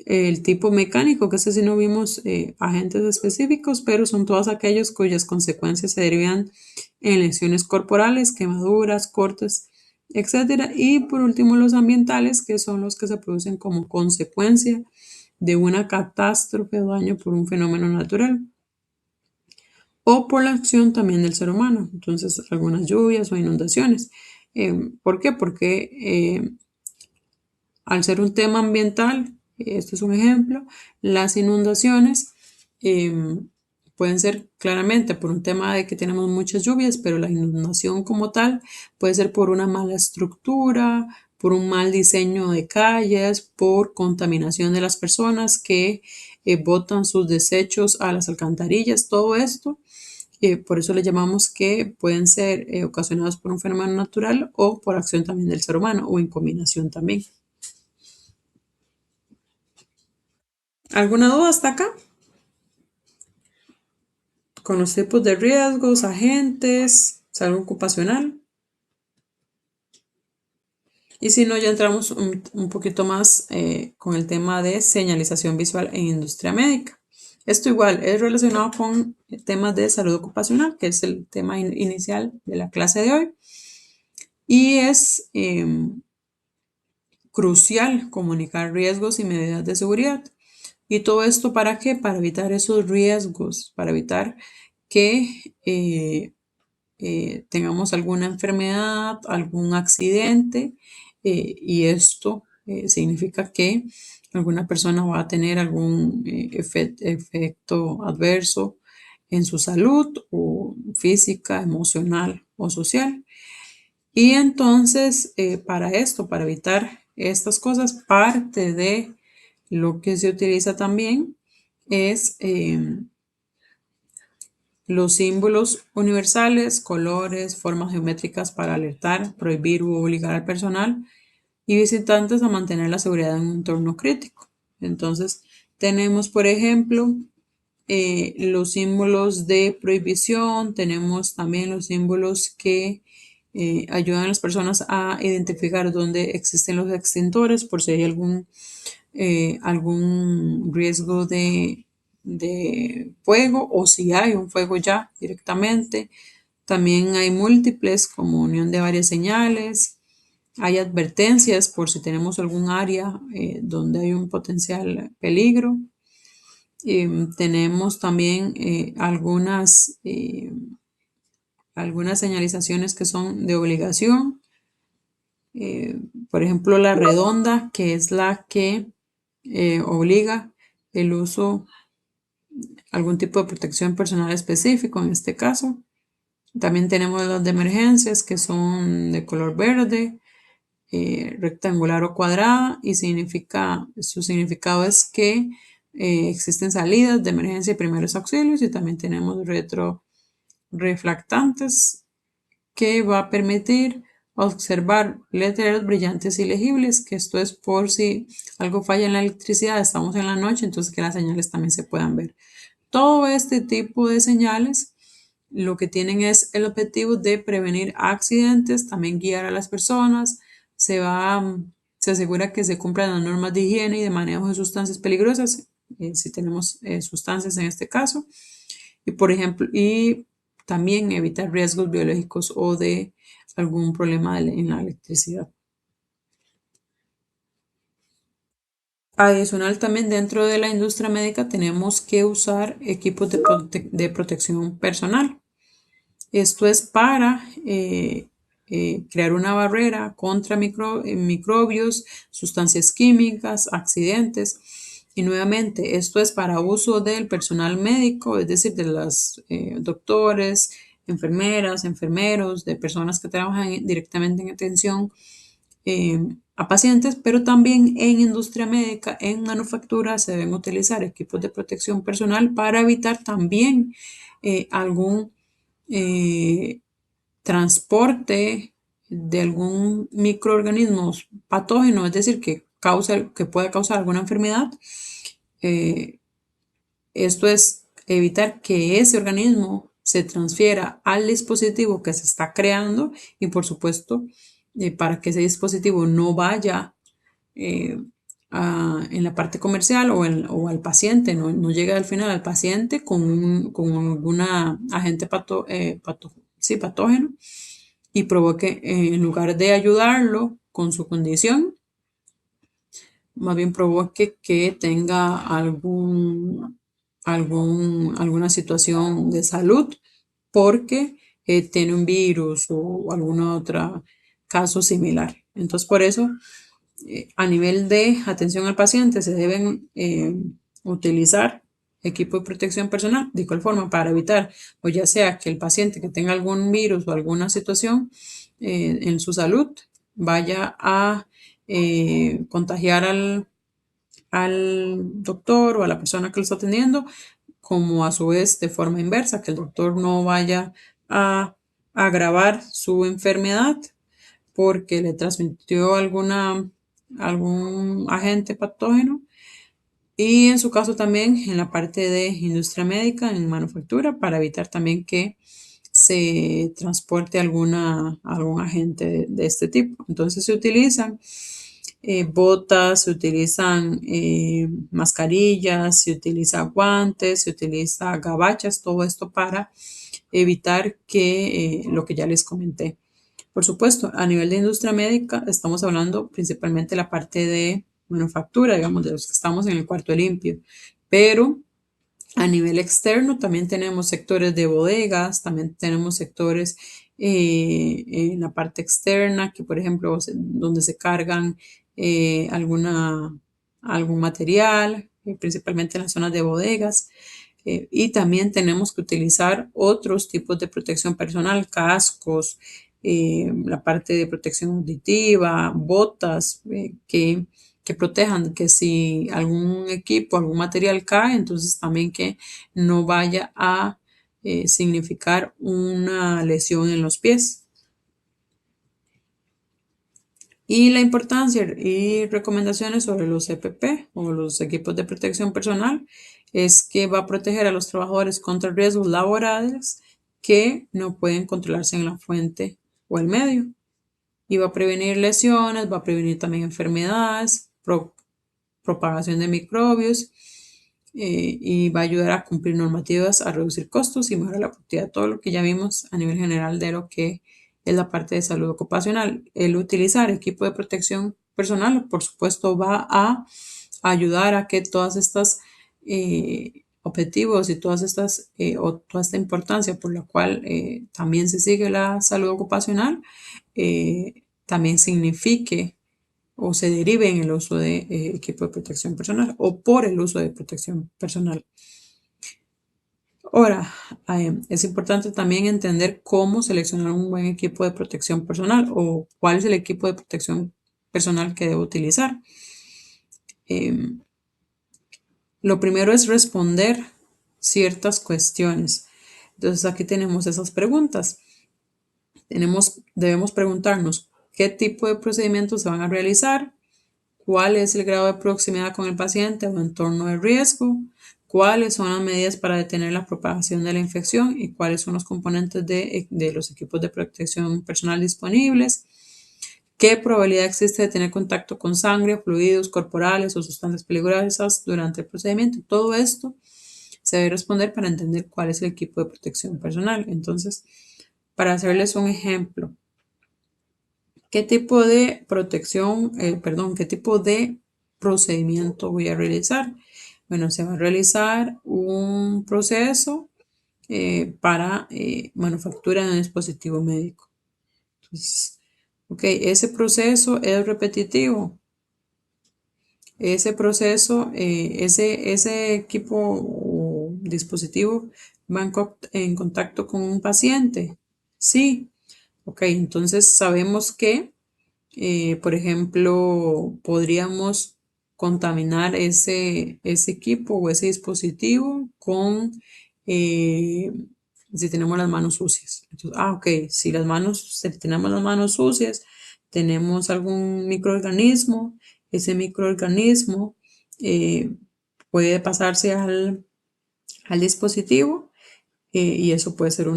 El tipo mecánico, que ese sí no vimos agentes específicos, pero son todos aquellos cuyas consecuencias se derivan en lesiones corporales, quemaduras, cortes, etcétera. Y por último, los ambientales, que son los que se producen como consecuencia de una catástrofe o daño por un fenómeno natural o por la acción también del ser humano. Entonces, algunas lluvias o inundaciones. ¿Por qué? Porque al ser un tema ambiental, este es un ejemplo, las inundaciones pueden ser claramente por un tema de que tenemos muchas lluvias, pero la inundación como tal puede ser por una mala estructura, por un mal diseño de calles, por contaminación de las personas que botan sus desechos a las alcantarillas, todo esto. Por eso le llamamos que pueden ser ocasionados por un fenómeno natural o por acción también del ser humano o en combinación también. ¿Alguna duda hasta acá? Con los tipos de riesgos, agentes, salud ocupacional. Y si no, ya entramos un poquito más con el tema de señalización visual en industria médica. Esto igual es relacionado con temas de salud ocupacional, que es el tema inicial de la clase de hoy. Y es crucial comunicar riesgos y medidas de seguridad. ¿Y todo esto para qué? Para evitar esos riesgos, para evitar que tengamos alguna enfermedad, algún accidente, y esto significa que alguna persona va a tener algún efecto adverso en su salud o física, emocional o social. Y entonces, para esto, para evitar estas cosas, parte de lo que se utiliza también es Los símbolos universales, colores, formas geométricas para alertar, prohibir u obligar al personal y visitantes a mantener la seguridad en un entorno crítico. Entonces, tenemos, por ejemplo, los símbolos de prohibición, tenemos también los símbolos que ayudan a las personas a identificar dónde existen los extintores por si hay algún riesgo de fuego o si hay un fuego ya directamente. También hay múltiples como unión de varias señales. Hay advertencias por si tenemos algún área donde hay un potencial peligro. Tenemos también algunas señalizaciones que son de obligación. Por ejemplo, la redonda, que es la que obliga el uso, algún tipo de protección personal específico en este caso. También tenemos las de emergencias, que son de color verde, rectangular o cuadrada, y su significado es que existen salidas de emergencia y primeros auxilios, y también tenemos retroreflectantes, que va a permitir observar letreros brillantes y legibles, que esto es por si algo falla en la electricidad, estamos en la noche, entonces que las señales también se puedan ver. Todo este tipo de señales lo que tienen es el objetivo de prevenir accidentes, también guiar a las personas, se asegura que se cumplan las normas de higiene y de manejo de sustancias peligrosas, si tenemos sustancias en este caso, y por ejemplo, y también evitar riesgos biológicos o de algún problema en la electricidad. Adicional, también dentro de la industria médica tenemos que usar equipos de protección personal. Esto es para crear una barrera contra microbios, sustancias químicas, accidentes. Y nuevamente, esto es para uso del personal médico, es decir, de los doctores, enfermeras, enfermeros, de personas que trabajan directamente en atención a pacientes, pero también en industria médica, en manufactura, se deben utilizar equipos de protección personal para evitar también algún eh, transporte de algún microorganismo patógeno, es decir, que pueda causar alguna enfermedad. Eh, Esto es evitar que ese organismo se transfiera al dispositivo que se está creando y, por supuesto, para que ese dispositivo no vaya eh, en la parte comercial o al paciente, no llegue al final al paciente con alguna agente patógeno y provoque, en lugar de ayudarlo con su condición, más bien provoque que tenga alguna situación de salud porque tiene un virus o algún otro caso similar. Entonces, por eso, a nivel de atención al paciente, se deben utilizar equipo de protección personal, de igual forma para evitar, o ya sea que el paciente que tenga algún virus o alguna situación en su salud vaya a contagiar al doctor o a la persona que lo está atendiendo, como a su vez de forma inversa, que el doctor no vaya a agravar su enfermedad porque le transmitió algún agente patógeno. Y en su caso también en la parte de industria médica, en manufactura, para evitar también que se transporte algún agente de este tipo. Entonces se utilizan botas, se utilizan mascarillas, se utiliza guantes, se utiliza gabachas, todo esto para evitar que lo que ya les comenté. Por supuesto, a nivel de industria médica estamos hablando principalmente de la parte de manufactura, digamos, de los que estamos en el cuarto limpio, pero a nivel externo también tenemos sectores de bodegas, también tenemos sectores en la parte externa, que por ejemplo, donde se cargan algún material, principalmente en las zonas de bodegas. Y también tenemos que utilizar otros tipos de protección personal, cascos, la parte de protección auditiva, botas que protejan, que si algún equipo, algún material cae, entonces también que no vaya a significar una lesión en los pies. Y la importancia y recomendaciones sobre los EPP o los equipos de protección personal es que va a proteger a los trabajadores contra riesgos laborales que no pueden controlarse en la fuente o el medio. Y va a prevenir lesiones, va a prevenir también enfermedades, propagación de microbios y va a ayudar a cumplir normativas, a reducir costos y mejorar la productividad. Todo lo que ya vimos a nivel general de lo que es la parte de salud ocupacional. El utilizar equipo de protección personal, por supuesto, va a ayudar a que todas estas objetivos y todas estas o toda esta importancia por la cual también se sigue la salud ocupacional también signifique o se derive en el uso de equipo de protección personal o por el uso de protección personal. Ahora, es importante también entender cómo seleccionar un buen equipo de protección personal o cuál es el equipo de protección personal que debo utilizar. Lo primero es responder ciertas cuestiones. Entonces aquí tenemos esas preguntas. Debemos preguntarnos qué tipo de procedimientos se van a realizar, cuál es el grado de proximidad con el paciente o entorno de riesgo, cuáles son las medidas para detener la propagación de la infección y cuáles son los componentes de los equipos de protección personal disponibles, qué probabilidad existe de tener contacto con sangre, fluidos corporales o sustancias peligrosas durante el procedimiento. Todo esto se debe responder para entender cuál es el equipo de protección personal. Entonces, para hacerles un ejemplo, ¿qué tipo de qué tipo de procedimiento voy a realizar? Bueno, se va a realizar un proceso para manufactura de un dispositivo médico. Entonces, ok, ese proceso es repetitivo. Ese proceso, ese equipo o dispositivo va en contacto con un paciente. Sí, ok, entonces sabemos que por ejemplo, podríamos contaminar ese equipo o ese dispositivo con, eh, si tenemos las manos sucias. Entonces, ok, si tenemos las manos sucias, tenemos algún microorganismo, ese microorganismo puede pasarse al dispositivo y eso puede ser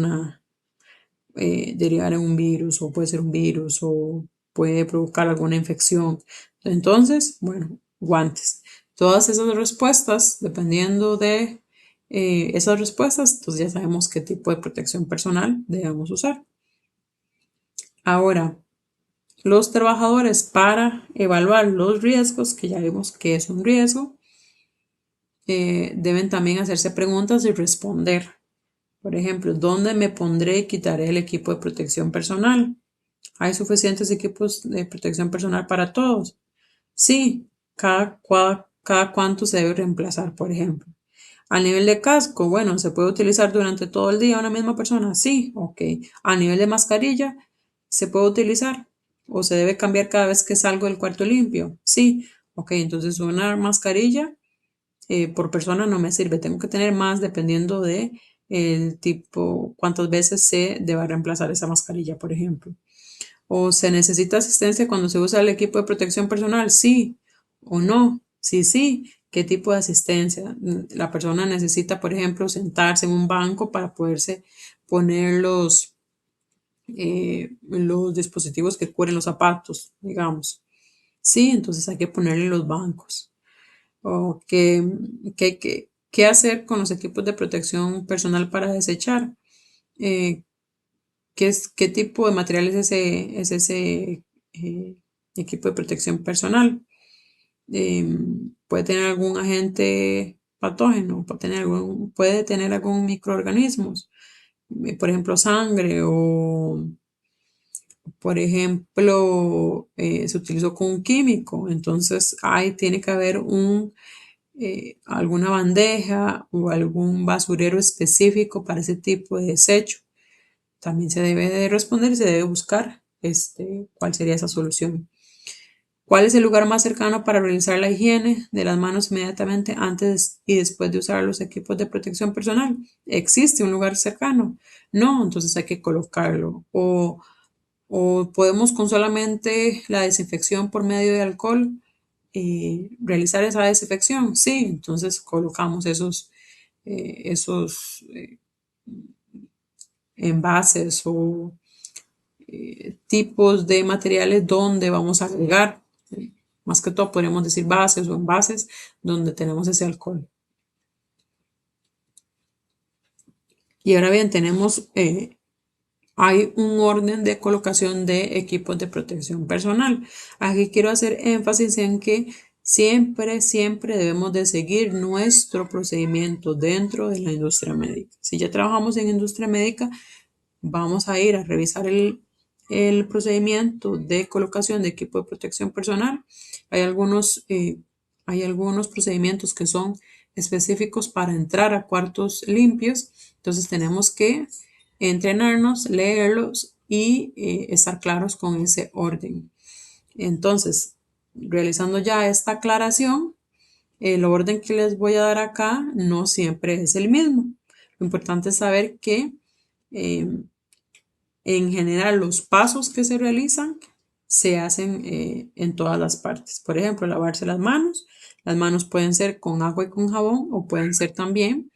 derivar en un virus o puede ser un virus o puede provocar alguna infección. Entonces, bueno, guantes. Todas esas respuestas, dependiendo de esas respuestas, entonces ya sabemos qué tipo de protección personal debemos usar. Ahora, los trabajadores para evaluar los riesgos, que ya vimos que es un riesgo, deben también hacerse preguntas y responder. Por ejemplo, ¿dónde me pondré y quitaré el equipo de protección personal? ¿Hay suficientes equipos de protección personal para todos? Sí, cada cuánto se debe reemplazar, por ejemplo. A nivel de casco, bueno, ¿se puede utilizar durante todo el día una misma persona? Sí, ok. A nivel de mascarilla, ¿se puede utilizar? ¿O se debe cambiar cada vez que salgo del cuarto limpio? Sí, ok. Entonces una mascarilla por persona no me sirve. Tengo que tener más dependiendo de el tipo, cuántas veces se deba reemplazar esa mascarilla, por ejemplo. ¿O se necesita asistencia cuando se usa el equipo de protección personal? Sí o no. Sí, sí. ¿Qué tipo de asistencia? La persona necesita, por ejemplo, sentarse en un banco para poderse poner los dispositivos que cubren los zapatos, digamos. Sí, entonces hay que ponerle los bancos. ¿O qué hacer con los equipos de protección personal para desechar? Eh, qué tipo de material es ese equipo de protección personal? Puede tener algún agente patógeno, puede tener algún microorganismo, por ejemplo, sangre o, por ejemplo, se utilizó con un químico, entonces ahí tiene que haber alguna bandeja o algún basurero específico para ese tipo de desecho. También se debe de responder y se debe buscar cuál sería esa solución. ¿Cuál es el lugar más cercano para realizar la higiene de las manos inmediatamente antes y después de usar los equipos de protección personal? ¿Existe un lugar cercano? No, entonces hay que colocarlo. O podemos con solamente la desinfección por medio de alcohol realizar esa desinfección. Sí, entonces colocamos esos envases o tipos de materiales donde vamos a agregar. Más que todo podríamos decir bases o envases donde tenemos ese alcohol. Y ahora bien, hay un orden de colocación de equipos de protección personal. Aquí quiero hacer énfasis en que siempre debemos de seguir nuestro procedimiento dentro de la industria médica. Si ya trabajamos en industria médica, vamos a ir a revisar el procedimiento de colocación de equipo de protección personal. Hay algunos procedimientos que son específicos para entrar a cuartos limpios, entonces tenemos que entrenarnos, leerlos y estar claros con ese orden. Entonces, realizando ya esta aclaración, el orden que les voy a dar acá no siempre es el mismo. Lo importante es saber que eh, en general, los pasos que se realizan se hacen en todas las partes. Por ejemplo, lavarse las manos. Las manos pueden ser con agua y con jabón o pueden ser también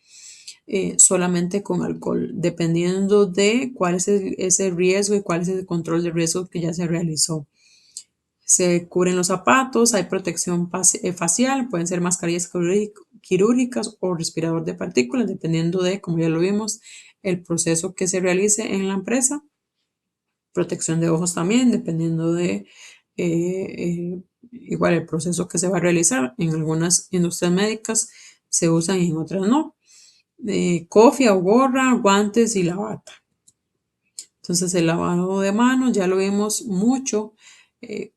solamente con alcohol, dependiendo de cuál es ese riesgo y cuál es el control de riesgo que ya se realizó. Se cubren los zapatos, hay protección facial, pueden ser mascarillas quirúrgicas o respirador de partículas, dependiendo de, como ya lo vimos, el proceso que se realice en la empresa. Protección de ojos también, dependiendo de igual el proceso que se va a realizar. En algunas industrias médicas se usan y en otras no. Cofia o gorra, guantes y la bata. Entonces el lavado de manos ya lo vimos mucho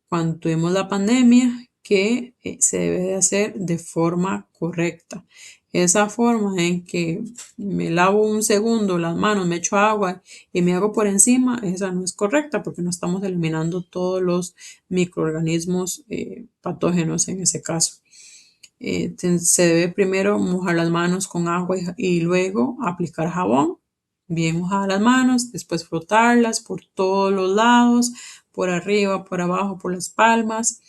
cuando tuvimos la pandemia que se debe de hacer de forma correcta. Esa forma en que me lavo un segundo las manos, me echo agua y me hago por encima, esa no es correcta porque no estamos eliminando todos los microorganismos patógenos en ese caso. Se debe primero mojar las manos con agua y luego aplicar jabón. Bien mojadas las manos, después frotarlas por todos los lados, por arriba, por abajo, por las palmas.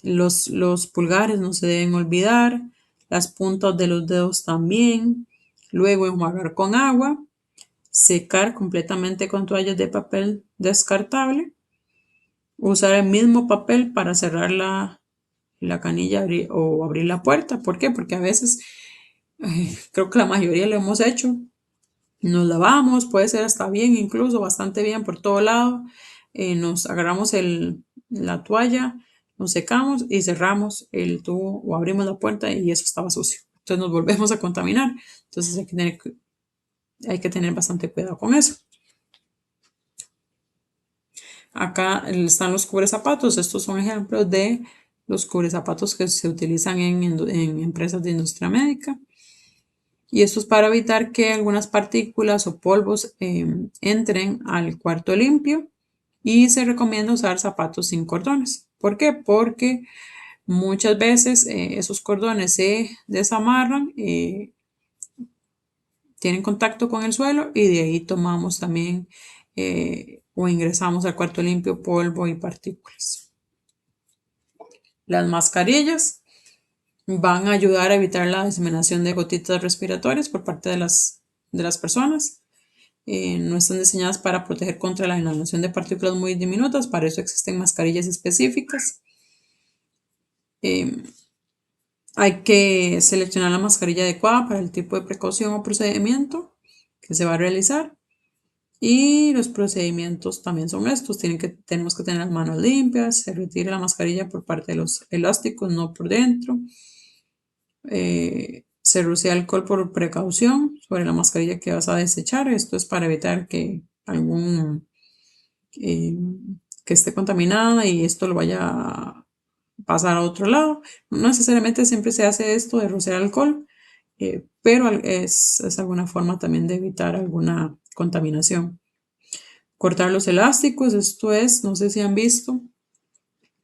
Los pulgares no se deben olvidar, las puntas de los dedos también. Luego enjuagar con agua, secar completamente con toallas de papel descartable, usar el mismo papel para cerrar la canilla o abrir la puerta. ¿Por qué? Porque a veces, creo que la mayoría lo hemos hecho, nos lavamos, puede ser hasta bien, incluso bastante bien por todo lado, nos agarramos la toalla, nos secamos y cerramos el tubo o abrimos la puerta y eso estaba sucio. Entonces nos volvemos a contaminar. Entonces hay que tener bastante cuidado con eso. Acá están los cubrezapatos. Estos son ejemplos de los cubrezapatos que se utilizan en empresas de industria médica. Y esto es para evitar que algunas partículas o polvos entren al cuarto limpio y se recomienda usar zapatos sin cordones. ¿Por qué? Porque muchas veces esos cordones se desamarran, tienen contacto con el suelo y de ahí tomamos también o ingresamos al cuarto limpio polvo y partículas. Las mascarillas van a ayudar a evitar la diseminación de gotitas respiratorias por parte de las personas. No están diseñadas para proteger contra la inhalación de partículas muy diminutas, para eso existen mascarillas específicas. Hay que seleccionar la mascarilla adecuada para el tipo de precaución o procedimiento que se va a realizar. Y los procedimientos también son estos. Tenemos que tener las manos limpias, se retira la mascarilla por parte de los elásticos, no por dentro. Se rocía alcohol por precaución sobre la mascarilla que vas a desechar. Esto es para evitar que que esté contaminada y esto lo vaya a pasar a otro lado. No necesariamente siempre se hace esto de rociar alcohol, pero es alguna forma también de evitar alguna contaminación. Cortar los elásticos, esto es, no sé si han visto,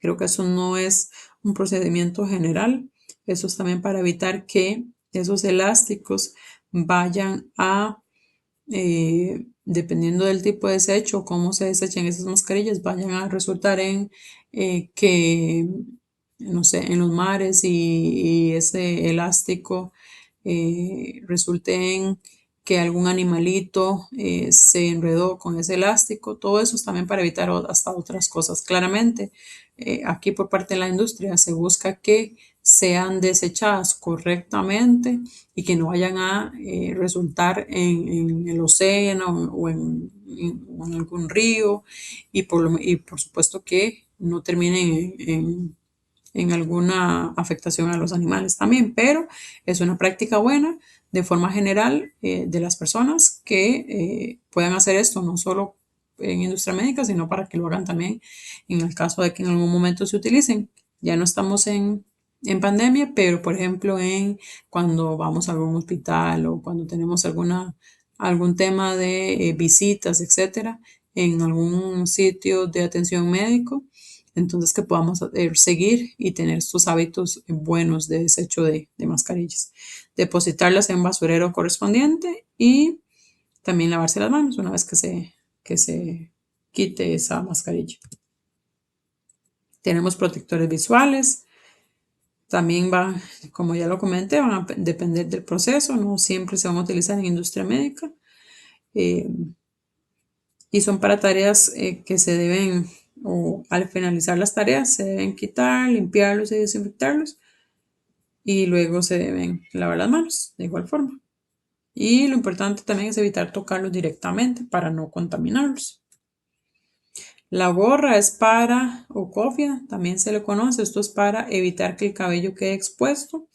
Creo que eso no es un procedimiento general. Eso es también para evitar que esos elásticos vayan a, dependiendo del tipo de desecho o cómo se desechen esas mascarillas, vayan a resultar en que, no sé, en los mares y ese elástico resulte en que algún animalito se enredó con ese elástico. Todo eso es también para evitar hasta otras cosas. Claramente, aquí por parte de la industria se busca que sean desechadas correctamente y que no vayan a resultar en el océano o en algún río y por supuesto que no terminen en alguna afectación a los animales también, pero es una práctica buena de forma general de las personas que puedan hacer esto, no solo en industria médica, sino para que lo hagan también en el caso de que en algún momento se utilicen. Ya no estamos en pandemia, pero por ejemplo cuando vamos a algún hospital o cuando tenemos algún tema de visitas, etcétera, en algún sitio de atención médico, entonces que podamos seguir y tener estos hábitos buenos de desecho de mascarillas. Depositarlas en un basurero correspondiente y también lavarse las manos una vez que se quite esa mascarilla. Tenemos protectores visuales. También como ya lo comenté, van a depender del proceso, no siempre se van a utilizar en industria médica y son para tareas que se deben, o al finalizar las tareas, se deben quitar, limpiarlos y desinfectarlos y luego se deben lavar las manos de igual forma. Y lo importante también es evitar tocarlos directamente para no contaminarlos. La gorra es o cofia, también se le conoce, esto es para evitar que el cabello quede expuesto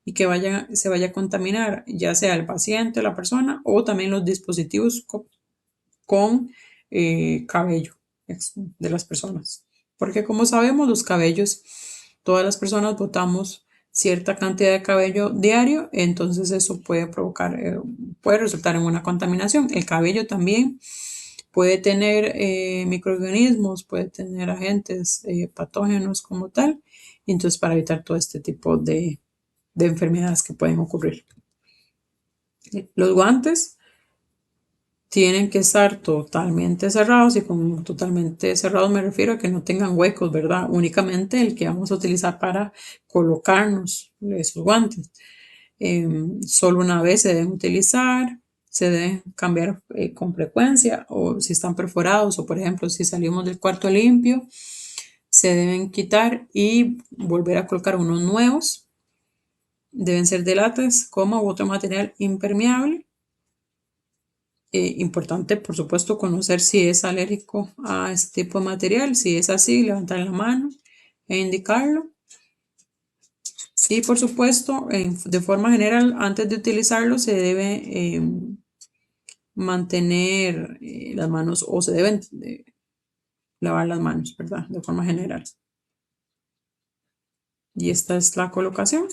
y que se vaya a contaminar, ya sea el paciente, la persona o también los dispositivos con cabello de las personas. Porque como sabemos, los cabellos, todas las personas botamos cierta cantidad de cabello diario, entonces eso puede provocar, puede resultar en una contaminación. El cabello también puede tener microorganismos, puede tener agentes patógenos como tal, y entonces para evitar todo este tipo de enfermedades que pueden ocurrir. Los guantes tienen que estar totalmente cerrados y con totalmente cerrados me refiero a que no tengan huecos, ¿verdad? Únicamente el que vamos a utilizar para colocarnos esos guantes. Solo una vez se deben utilizar, se deben cambiar con frecuencia o si están perforados o por ejemplo si salimos del cuarto limpio, se deben quitar y volver a colocar unos nuevos. Deben ser de látex, como u otro material impermeable. Importante, por supuesto, conocer si es alérgico a este tipo de material. Si es así, levantar la mano e indicarlo. Y por supuesto, de forma general, antes de utilizarlo, se debe mantener las manos o se deben lavar las manos, ¿verdad? De forma general. Y esta es la colocación.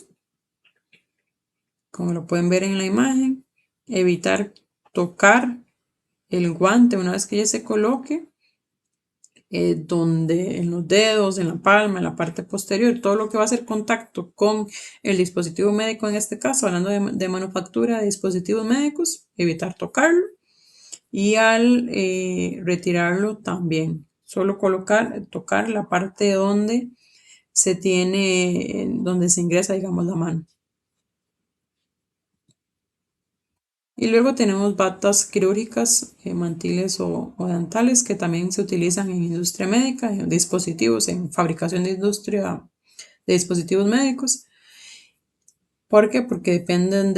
Como lo pueden ver en la imagen, evitar tocar el guante una vez que ya se coloque, donde en los dedos, en la palma, en la parte posterior, todo lo que va a hacer contacto con el dispositivo médico, en este caso, hablando de manufactura de dispositivos médicos, evitar tocarlo y al retirarlo también, solo tocar la parte donde donde se ingresa, digamos, la mano. Y luego tenemos batas quirúrgicas, mantiles o dentales que también se utilizan en industria médica, en dispositivos, en fabricación de industria de dispositivos médicos. ¿Por qué? Porque dependen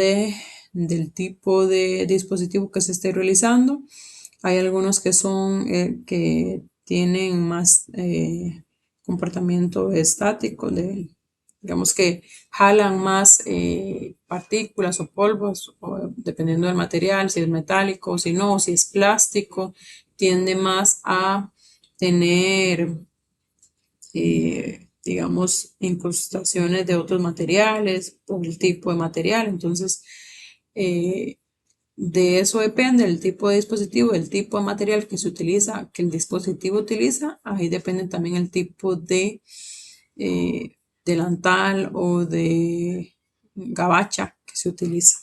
del tipo de dispositivo que se esté realizando. Hay algunos que tienen más comportamiento estático, digamos que jalan más partículas o polvos, dependiendo del material, si es metálico, si no, si es plástico, tiende más a tener, digamos, incrustaciones de otros materiales por el tipo de material. Entonces, De eso depende el tipo de dispositivo, el tipo de material que se utiliza, que el dispositivo utiliza. Ahí depende también el tipo de delantal o de gabacha que se utiliza.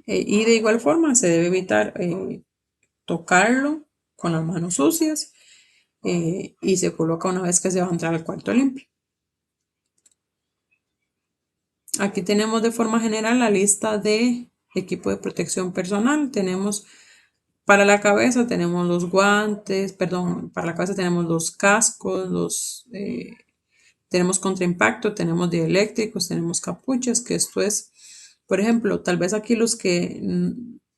Y de igual forma se debe evitar tocarlo con las manos sucias y se coloca una vez que se va a entrar al cuarto limpio. Aquí tenemos de forma general la lista de equipo de protección personal. Tenemos para la cabeza, tenemos los guantes, perdón, para la cabeza tenemos los cascos, tenemos contraimpacto, tenemos dieléctricos, tenemos capuchas, que esto es, por ejemplo, tal vez aquí los que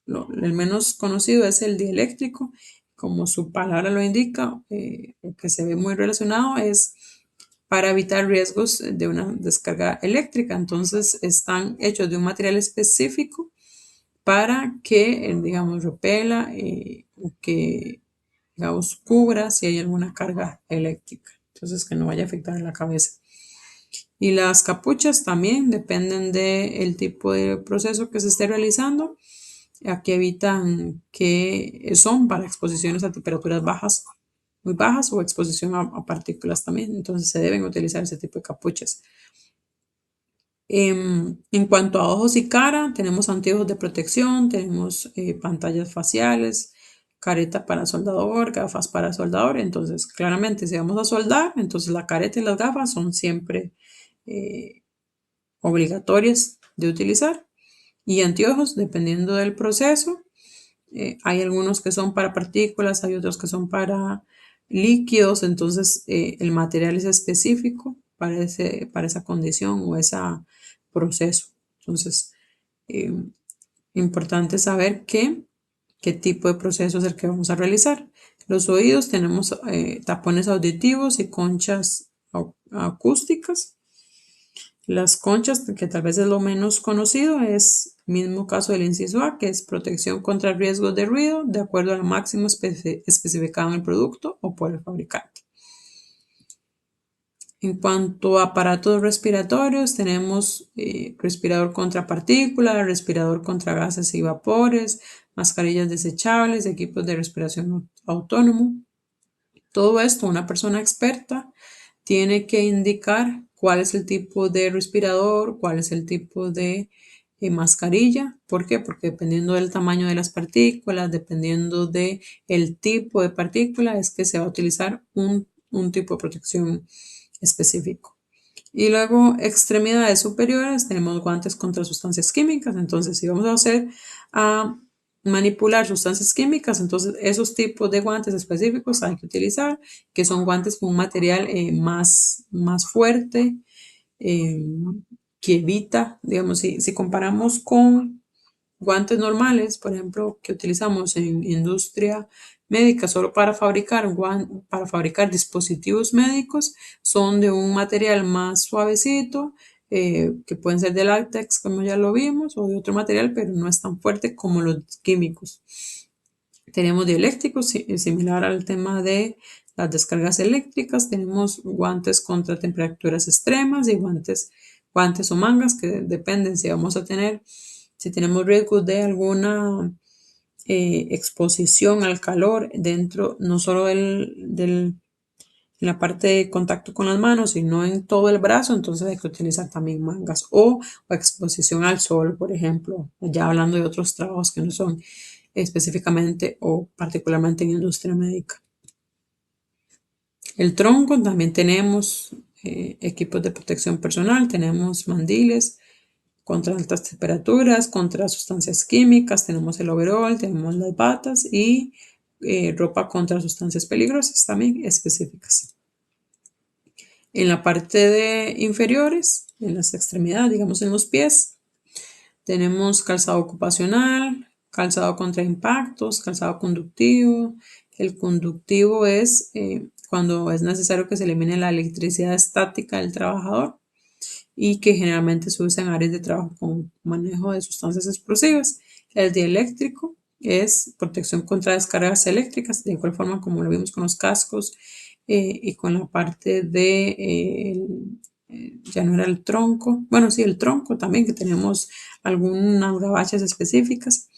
el menos conocido es el dieléctrico, como su palabra lo indica, que se ve muy relacionado, es para evitar riesgos de una descarga eléctrica. Entonces están hechos de un material específico para que, digamos, repela o que, digamos, cubra si hay alguna carga eléctrica. Entonces que no vaya a afectar la cabeza. Y las capuchas también dependen del tipo de proceso que se esté realizando. Aquí evitan que son para exposiciones a temperaturas bajas, muy bajas o exposición a partículas también. Entonces se deben utilizar ese tipo de capuchas. En cuanto a ojos y cara, tenemos anteojos de protección, tenemos pantallas faciales, careta para soldador, gafas para soldador. Entonces, claramente, si vamos a soldar, entonces la careta y las gafas son siempre obligatorias de utilizar. Y anteojos, dependiendo del proceso, hay algunos que son para partículas, hay otros que son para líquidos, entonces el material es específico para esa condición o ese proceso. Entonces, eh, importante saber qué tipo de proceso es el que vamos a realizar. Los oídos tenemos tapones auditivos y conchas acústicas. Las conchas, que tal vez es lo menos conocido, es el mismo caso del inciso A, que es protección contra riesgos de ruido de acuerdo al máximo especificado en el producto o por el fabricante. En cuanto a aparatos respiratorios, tenemos respirador contra partículas, respirador contra gases y vapores, mascarillas desechables, equipos de respiración autónomo. Todo esto, una persona experta tiene que indicar cuál es el tipo de respirador, cuál es el tipo de mascarilla. ¿Por qué? Porque dependiendo del tamaño de las partículas, dependiendo del tipo de partícula, es que se va a utilizar un tipo de protección específico. Y luego, extremidades superiores, tenemos guantes contra sustancias químicas. Entonces, si vamos a hacer manipular sustancias químicas, entonces esos tipos de guantes específicos hay que utilizar, que son guantes con un material más fuerte, eh, que evita, digamos, si comparamos con guantes normales, por ejemplo, que utilizamos en industria médica solo para fabricar dispositivos médicos, son de un material más suavecito, que pueden ser de látex, como ya lo vimos, o de otro material, pero no es tan fuerte como los químicos. Tenemos dieléctricos, similar al tema de las descargas eléctricas. Tenemos guantes contra temperaturas extremas y guantes o mangas que dependen si vamos a tener, si tenemos riesgo de alguna exposición al calor dentro, no solo en la parte de contacto con las manos, sino en todo el brazo, entonces hay que utilizar también mangas o exposición al sol, por ejemplo, ya hablando de otros trabajos que no son específicamente o particularmente en industria médica. El tronco también tenemos equipos de protección personal, tenemos mandiles contra altas temperaturas, contra sustancias químicas, tenemos el overall, tenemos las batas y ropa contra sustancias peligrosas también específicas. En la parte de inferiores, en las extremidades, digamos en los pies, tenemos calzado ocupacional, calzado contra impactos, calzado conductivo. El conductivo es cuando es necesario que se elimine la electricidad estática del trabajador y que generalmente se usa en áreas de trabajo con manejo de sustancias explosivas. El dieléctrico es protección contra descargas eléctricas, de igual forma como lo vimos con los cascos y con la parte de ya no era el tronco, bueno, sí, el tronco también, que tenemos algunas gabachas específicas.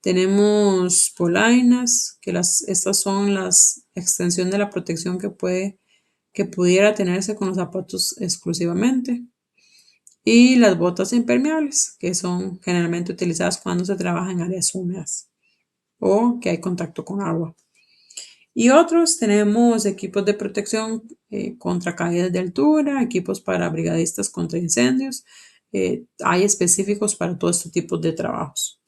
Tenemos polainas, que estas son las extensión de la protección que pudiera tenerse con los zapatos exclusivamente. Y las botas impermeables, que son generalmente utilizadas cuando se trabaja en áreas húmedas o que hay contacto con agua. Y otros tenemos equipos de protección contra caídas de altura, equipos para brigadistas contra incendios. Hay específicos para todo este tipo de trabajos.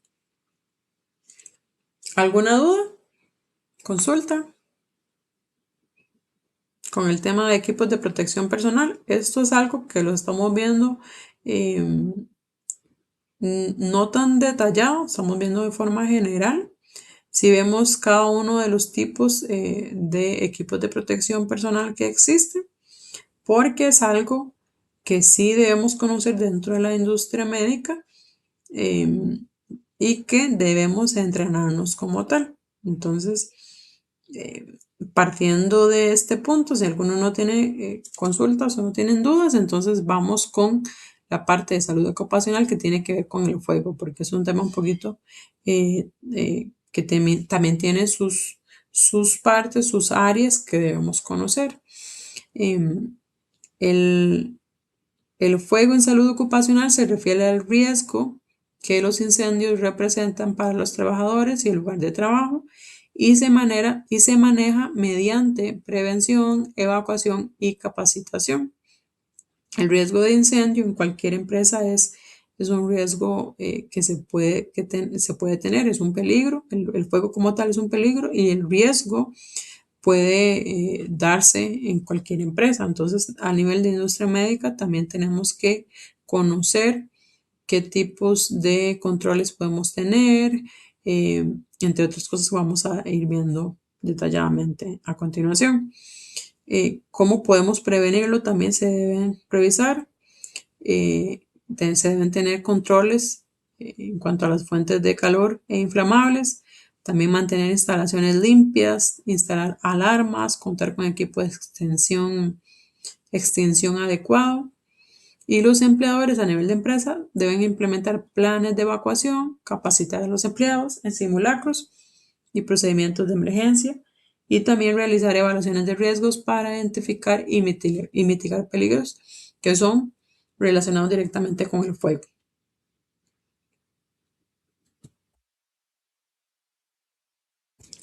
¿Alguna duda? Consulta. Con el tema de equipos de protección personal, esto es algo que lo estamos viendo no tan detallado, estamos viendo de forma general. Si vemos cada uno de los tipos de equipos de protección personal que existen, porque es algo que sí debemos conocer dentro de la industria médica y que debemos entrenarnos como tal. Entonces, partiendo de este punto, si alguno no tiene consultas o no tienen dudas, entonces vamos con la parte de salud ocupacional que tiene que ver con el fuego, porque es un tema un poquito que también tiene sus partes, sus áreas que debemos conocer. El, el fuego en salud ocupacional se refiere al riesgo que los incendios representan para los trabajadores y el lugar de trabajo y se maneja mediante prevención, evacuación y capacitación. El riesgo de incendio en cualquier empresa es un riesgo que se puede tener, es un peligro, el fuego como tal es un peligro y el riesgo puede darse en cualquier empresa. Entonces, a nivel de industria médica también tenemos que conocer qué tipos de controles podemos tener, entre otras cosas que vamos a ir viendo detalladamente a continuación. ¿Cómo podemos prevenirlo? También se deben revisar. Se deben tener controles en cuanto a las fuentes de calor e inflamables. También mantener instalaciones limpias, instalar alarmas, contar con equipo de extinción adecuado. Y los empleadores a nivel de empresa deben implementar planes de evacuación, capacitar a los empleados en simulacros y procedimientos de emergencia y también realizar evaluaciones de riesgos para identificar y mitigar peligros que son relacionados directamente con el fuego.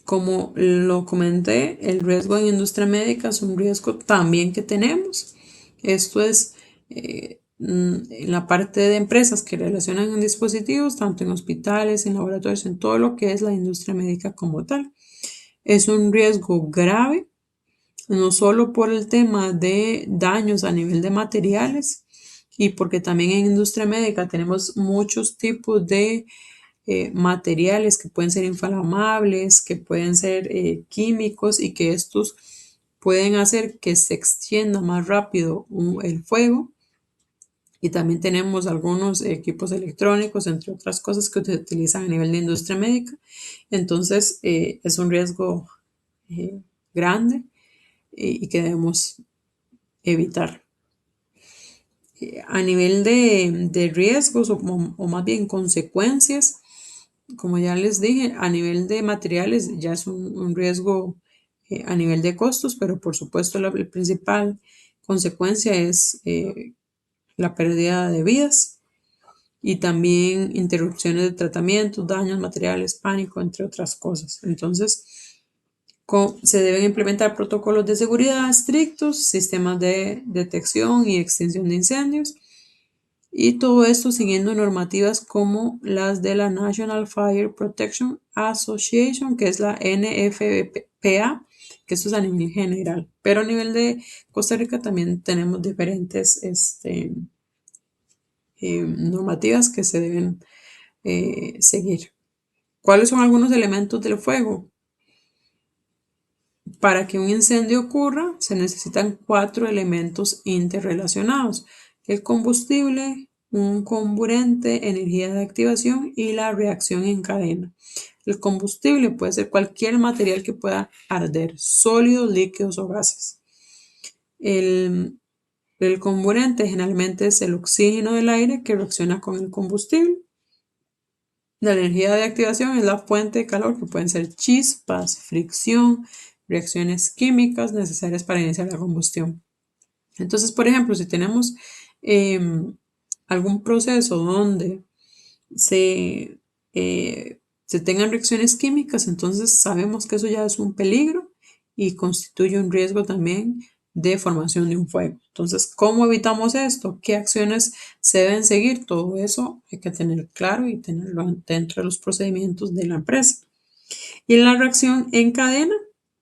Como lo comenté, el riesgo en industria médica es un riesgo también que tenemos. Esto es en la parte de empresas que relacionan en dispositivos, tanto en hospitales, en laboratorios, en todo lo que es la industria médica como tal. Es un riesgo grave, no solo por el tema de daños a nivel de materiales y porque también en industria médica tenemos muchos tipos de materiales que pueden ser inflamables, que pueden ser químicos y que estos pueden hacer que se extienda más rápido el fuego. Y también tenemos algunos equipos electrónicos, entre otras cosas que se utilizan a nivel de industria médica. Entonces, es un riesgo grande y que debemos evitar. A nivel de riesgos o más bien consecuencias, como ya les dije, a nivel de materiales ya es un riesgo a nivel de costos, pero por supuesto la principal consecuencia es la pérdida de vidas y también interrupciones de tratamiento, daños materiales, pánico, entre otras cosas. Entonces, se deben implementar protocolos de seguridad estrictos, sistemas de detección y extinción de incendios, y todo esto siguiendo normativas como las de la National Fire Protection Association, que es la NFPA, que eso es a nivel general. Pero a nivel de Costa Rica también tenemos diferentes normativas que se deben seguir. ¿Cuáles son algunos elementos del fuego? Para que un incendio ocurra, se necesitan 4 elementos interrelacionados: el combustible, un comburente, energía de activación y la reacción en cadena. El combustible puede ser cualquier material que pueda arder, sólidos, líquidos o gases. El El comburente generalmente es el oxígeno del aire que reacciona con el combustible. La energía de activación es la fuente de calor, que pueden ser chispas, fricción, reacciones químicas necesarias para iniciar la combustión. Entonces, por ejemplo, si tenemos algún proceso donde se, se tengan reacciones químicas, entonces sabemos que eso ya es un peligro y constituye un riesgo también de formación de un fuego. Entonces, ¿cómo evitamos esto? ¿Qué acciones se deben seguir? Todo eso hay que tener claro y tenerlo dentro de los procedimientos de la empresa. Y en la reacción en cadena,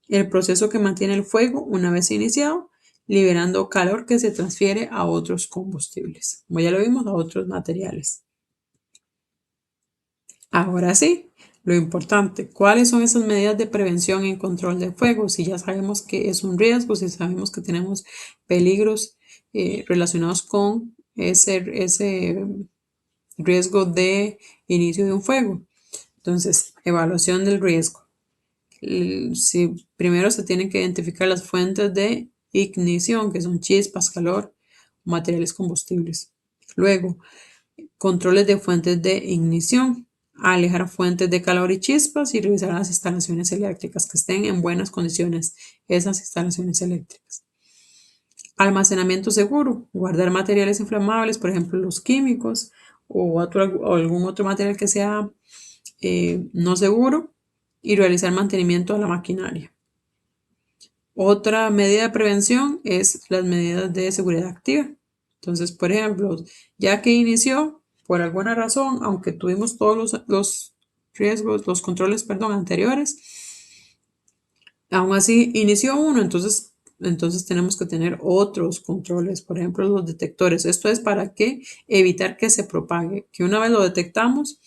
el proceso que mantiene el fuego una vez iniciado, liberando calor que se transfiere a otros combustibles, como ya lo vimos, a otros materiales. Ahora sí, lo importante, ¿cuáles son esas medidas de prevención y control del fuego? Si ya sabemos que es un riesgo, si sabemos que tenemos peligros relacionados con ese riesgo de inicio de un fuego. Entonces, evaluación del riesgo. Si primero se tienen que identificar las fuentes de ignición, que son chispas, calor, materiales combustibles. Luego, controles de fuentes de ignición, alejar fuentes de calor y chispas y revisar las instalaciones eléctricas que estén en buenas condiciones, esas instalaciones eléctricas. Almacenamiento seguro, guardar materiales inflamables, por ejemplo los químicos o algún otro material que sea no seguro, y realizar mantenimiento a la maquinaria. Otra medida de prevención es las medidas de seguridad activa. Entonces, por ejemplo, ya que inició, por alguna razón, aunque tuvimos todos los riesgos, los controles, perdón, anteriores, aún así inició uno, entonces tenemos que tener otros controles, por ejemplo, los detectores. Esto es para que evitar que se propague, que una vez lo detectamos,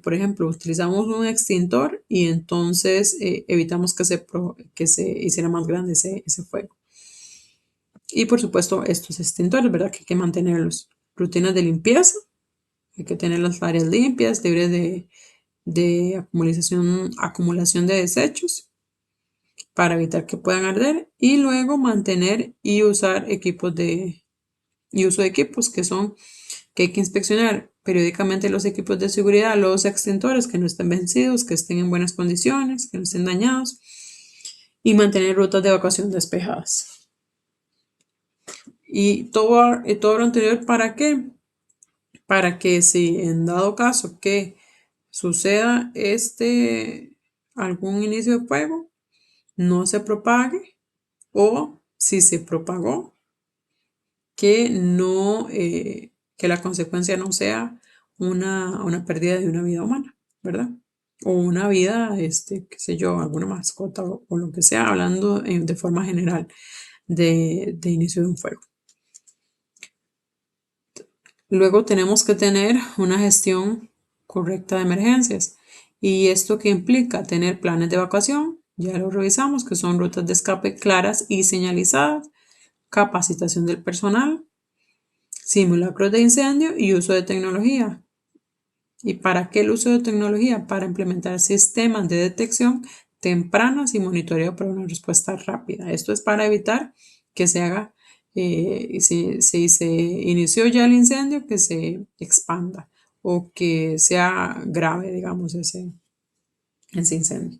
por ejemplo, utilizamos un extintor y entonces evitamos que se hiciera más grande ese fuego. Y por supuesto, estos extintores, ¿verdad? Que hay que mantenerlos. Rutinas de limpieza, hay que tener las áreas limpias, libres de acumulación de desechos para evitar que puedan arder. Y luego mantener y usar uso de equipos que hay que inspeccionar periódicamente los equipos de seguridad, los extintores que no estén vencidos, que estén en buenas condiciones, que no estén dañados y mantener rutas de evacuación despejadas. Y todo lo anterior, ¿para qué? Para que si en dado caso que suceda algún inicio de fuego, no se propague, o si se propagó, que no, que la consecuencia no sea una pérdida de una vida humana, ¿verdad? O una vida, qué sé yo, alguna mascota o lo que sea, hablando de forma general de inicio de un fuego. Luego tenemos que tener una gestión correcta de emergencias. ¿Y esto qué implica? Tener planes de evacuación, ya lo revisamos, que son rutas de escape claras y señalizadas, capacitación del personal, simulacros de incendio y uso de tecnología. ¿Y para qué el uso de tecnología? Para implementar sistemas de detección tempranas y monitoreo para una respuesta rápida. Esto es para evitar que se haga, si se inició ya el incendio, que se expanda o que sea grave, digamos, ese incendio.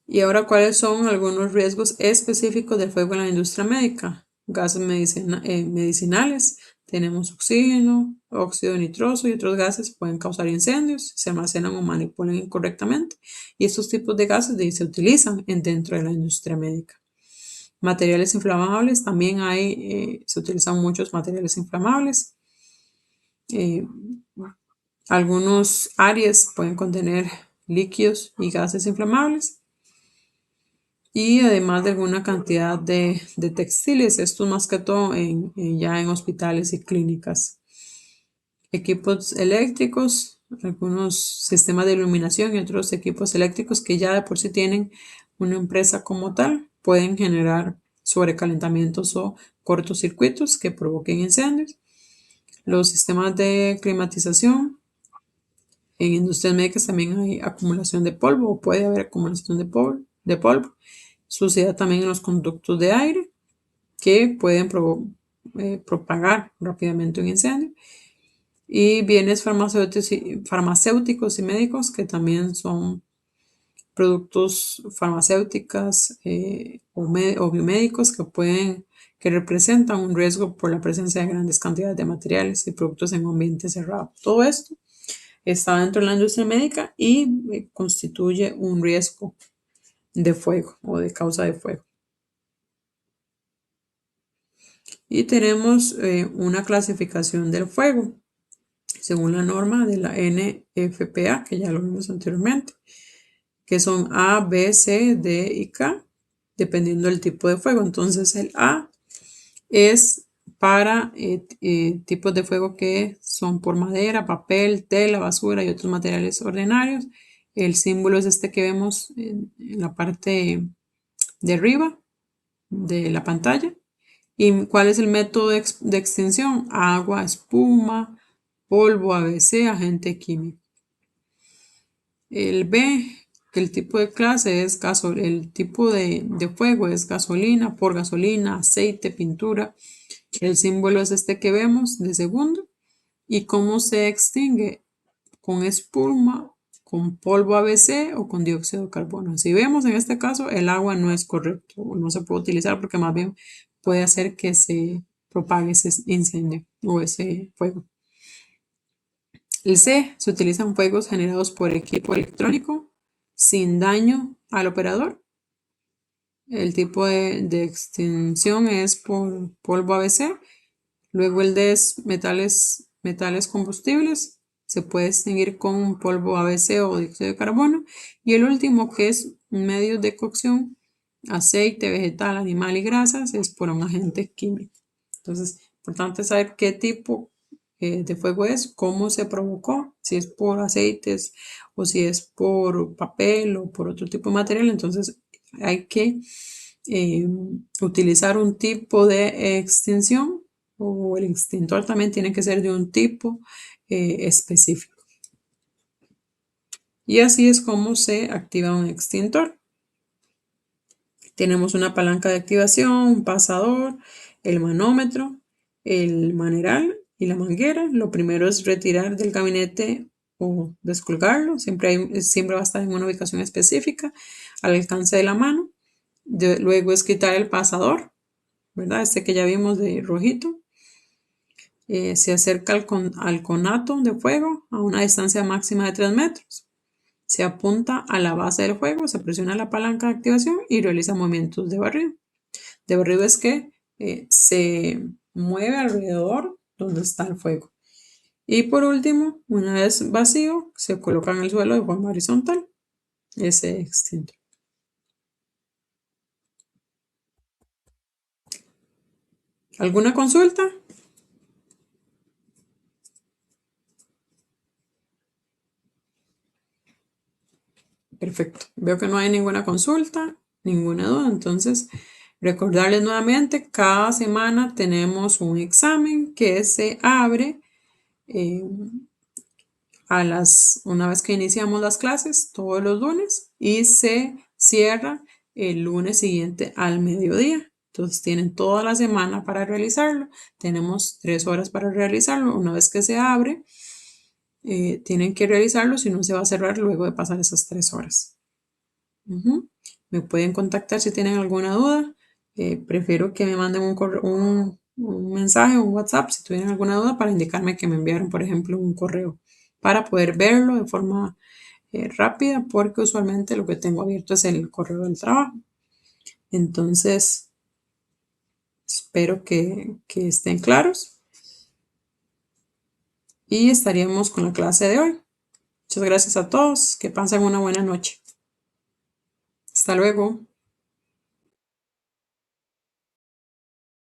Y ahora, ¿cuáles son algunos riesgos específicos del fuego en la industria médica? Gases medicinales, tenemos oxígeno, óxido nitroso y otros gases pueden causar incendios, se almacenan o manipulan incorrectamente. Y estos tipos de gases se utilizan dentro de la industria médica. Materiales inflamables, también se utilizan muchos materiales inflamables. Algunos áreas pueden contener líquidos y gases inflamables. Y además de alguna cantidad de textiles, esto más que todo ya en hospitales y clínicas. Equipos eléctricos, algunos sistemas de iluminación y otros equipos eléctricos que ya de por sí tienen una empresa como tal, pueden generar sobrecalentamientos o cortocircuitos que provoquen incendios. Los sistemas de climatización, en industrias médicas también hay acumulación de polvo o puede haber acumulación de polvo. suciedad también en los conductos de aire que pueden propagar rápidamente un incendio, y bienes farmacéuticos y médicos que también son productos farmacéuticas o biomédicos que representan un riesgo por la presencia de grandes cantidades de materiales y productos en un ambiente cerrado. Todo esto está dentro de la industria médica y constituye un riesgo de fuego o de causa de fuego. Y tenemos una clasificación del fuego según la norma de la NFPA, que ya lo vimos anteriormente, que son A, B, C, D y K, dependiendo del tipo de fuego. Entonces el A es para tipos de fuego que son por madera, papel, tela, basura y otros materiales ordinarios. El símbolo es este que vemos en la parte de arriba de la pantalla. ¿Y cuál es el método de extinción? Agua, espuma, polvo, ABC, agente químico. El B, que el tipo de clase es el tipo de fuego es gasolina, por gasolina, aceite, pintura. El símbolo es este que vemos de segundo. ¿Y cómo se extingue? Con espuma, con polvo ABC o con dióxido de carbono. Si vemos en este caso, el agua no es correcto, no se puede utilizar porque más bien puede hacer que se propague ese incendio o ese fuego. El C, se utilizan fuegos generados por equipo electrónico sin daño al operador. El tipo de extinción es por polvo ABC. Luego el D es metales combustibles. Se puede extinguir con polvo ABC o dióxido de carbono. Y el último, que es medios de cocción, aceite, vegetal, animal y grasas, es por un agente químico. Entonces, importante saber qué tipo de fuego es, cómo se provocó, si es por aceites o si es por papel o por otro tipo de material. Entonces, hay que utilizar un tipo de extinción, o el extintor también tiene que ser de un tipo específico. Y así es como se activa un extintor. Tenemos una palanca de activación, un pasador, el manómetro, el maneral y la manguera. Lo primero es retirar del gabinete o descolgarlo. Siempre va a estar en una ubicación específica, al alcance de la mano. Luego es quitar el pasador, ¿verdad? Este que ya vimos de rojito. Se acerca al conato de fuego a una distancia máxima de 3 metros. Se apunta a la base del fuego, se presiona la palanca de activación y realiza movimientos de barrido. De barrido es que se mueve alrededor donde está el fuego. Y por último, una vez vacío, se coloca en el suelo de forma horizontal ese extintor. ¿Alguna consulta? Perfecto. Veo que no hay ninguna consulta, ninguna duda. Entonces, recordarles nuevamente, cada semana tenemos un examen que se abre una vez que iniciamos las clases, todos los lunes, y se cierra el lunes siguiente al mediodía. Entonces tienen toda la semana para realizarlo. Tenemos 3 horas para realizarlo. Una vez que se abre, tienen que realizarlo, si no se va a cerrar luego de pasar esas 3 horas. Me pueden contactar si tienen alguna duda. Prefiero que me manden un mensaje o un WhatsApp si tuvieran alguna duda, para indicarme que me enviaron, por ejemplo, un correo para poder verlo de forma rápida, porque usualmente lo que tengo abierto es el correo del trabajo. Entonces, espero que estén claros y estaríamos con la clase de hoy. Muchas gracias a todos. Que pasen una buena noche. Hasta luego.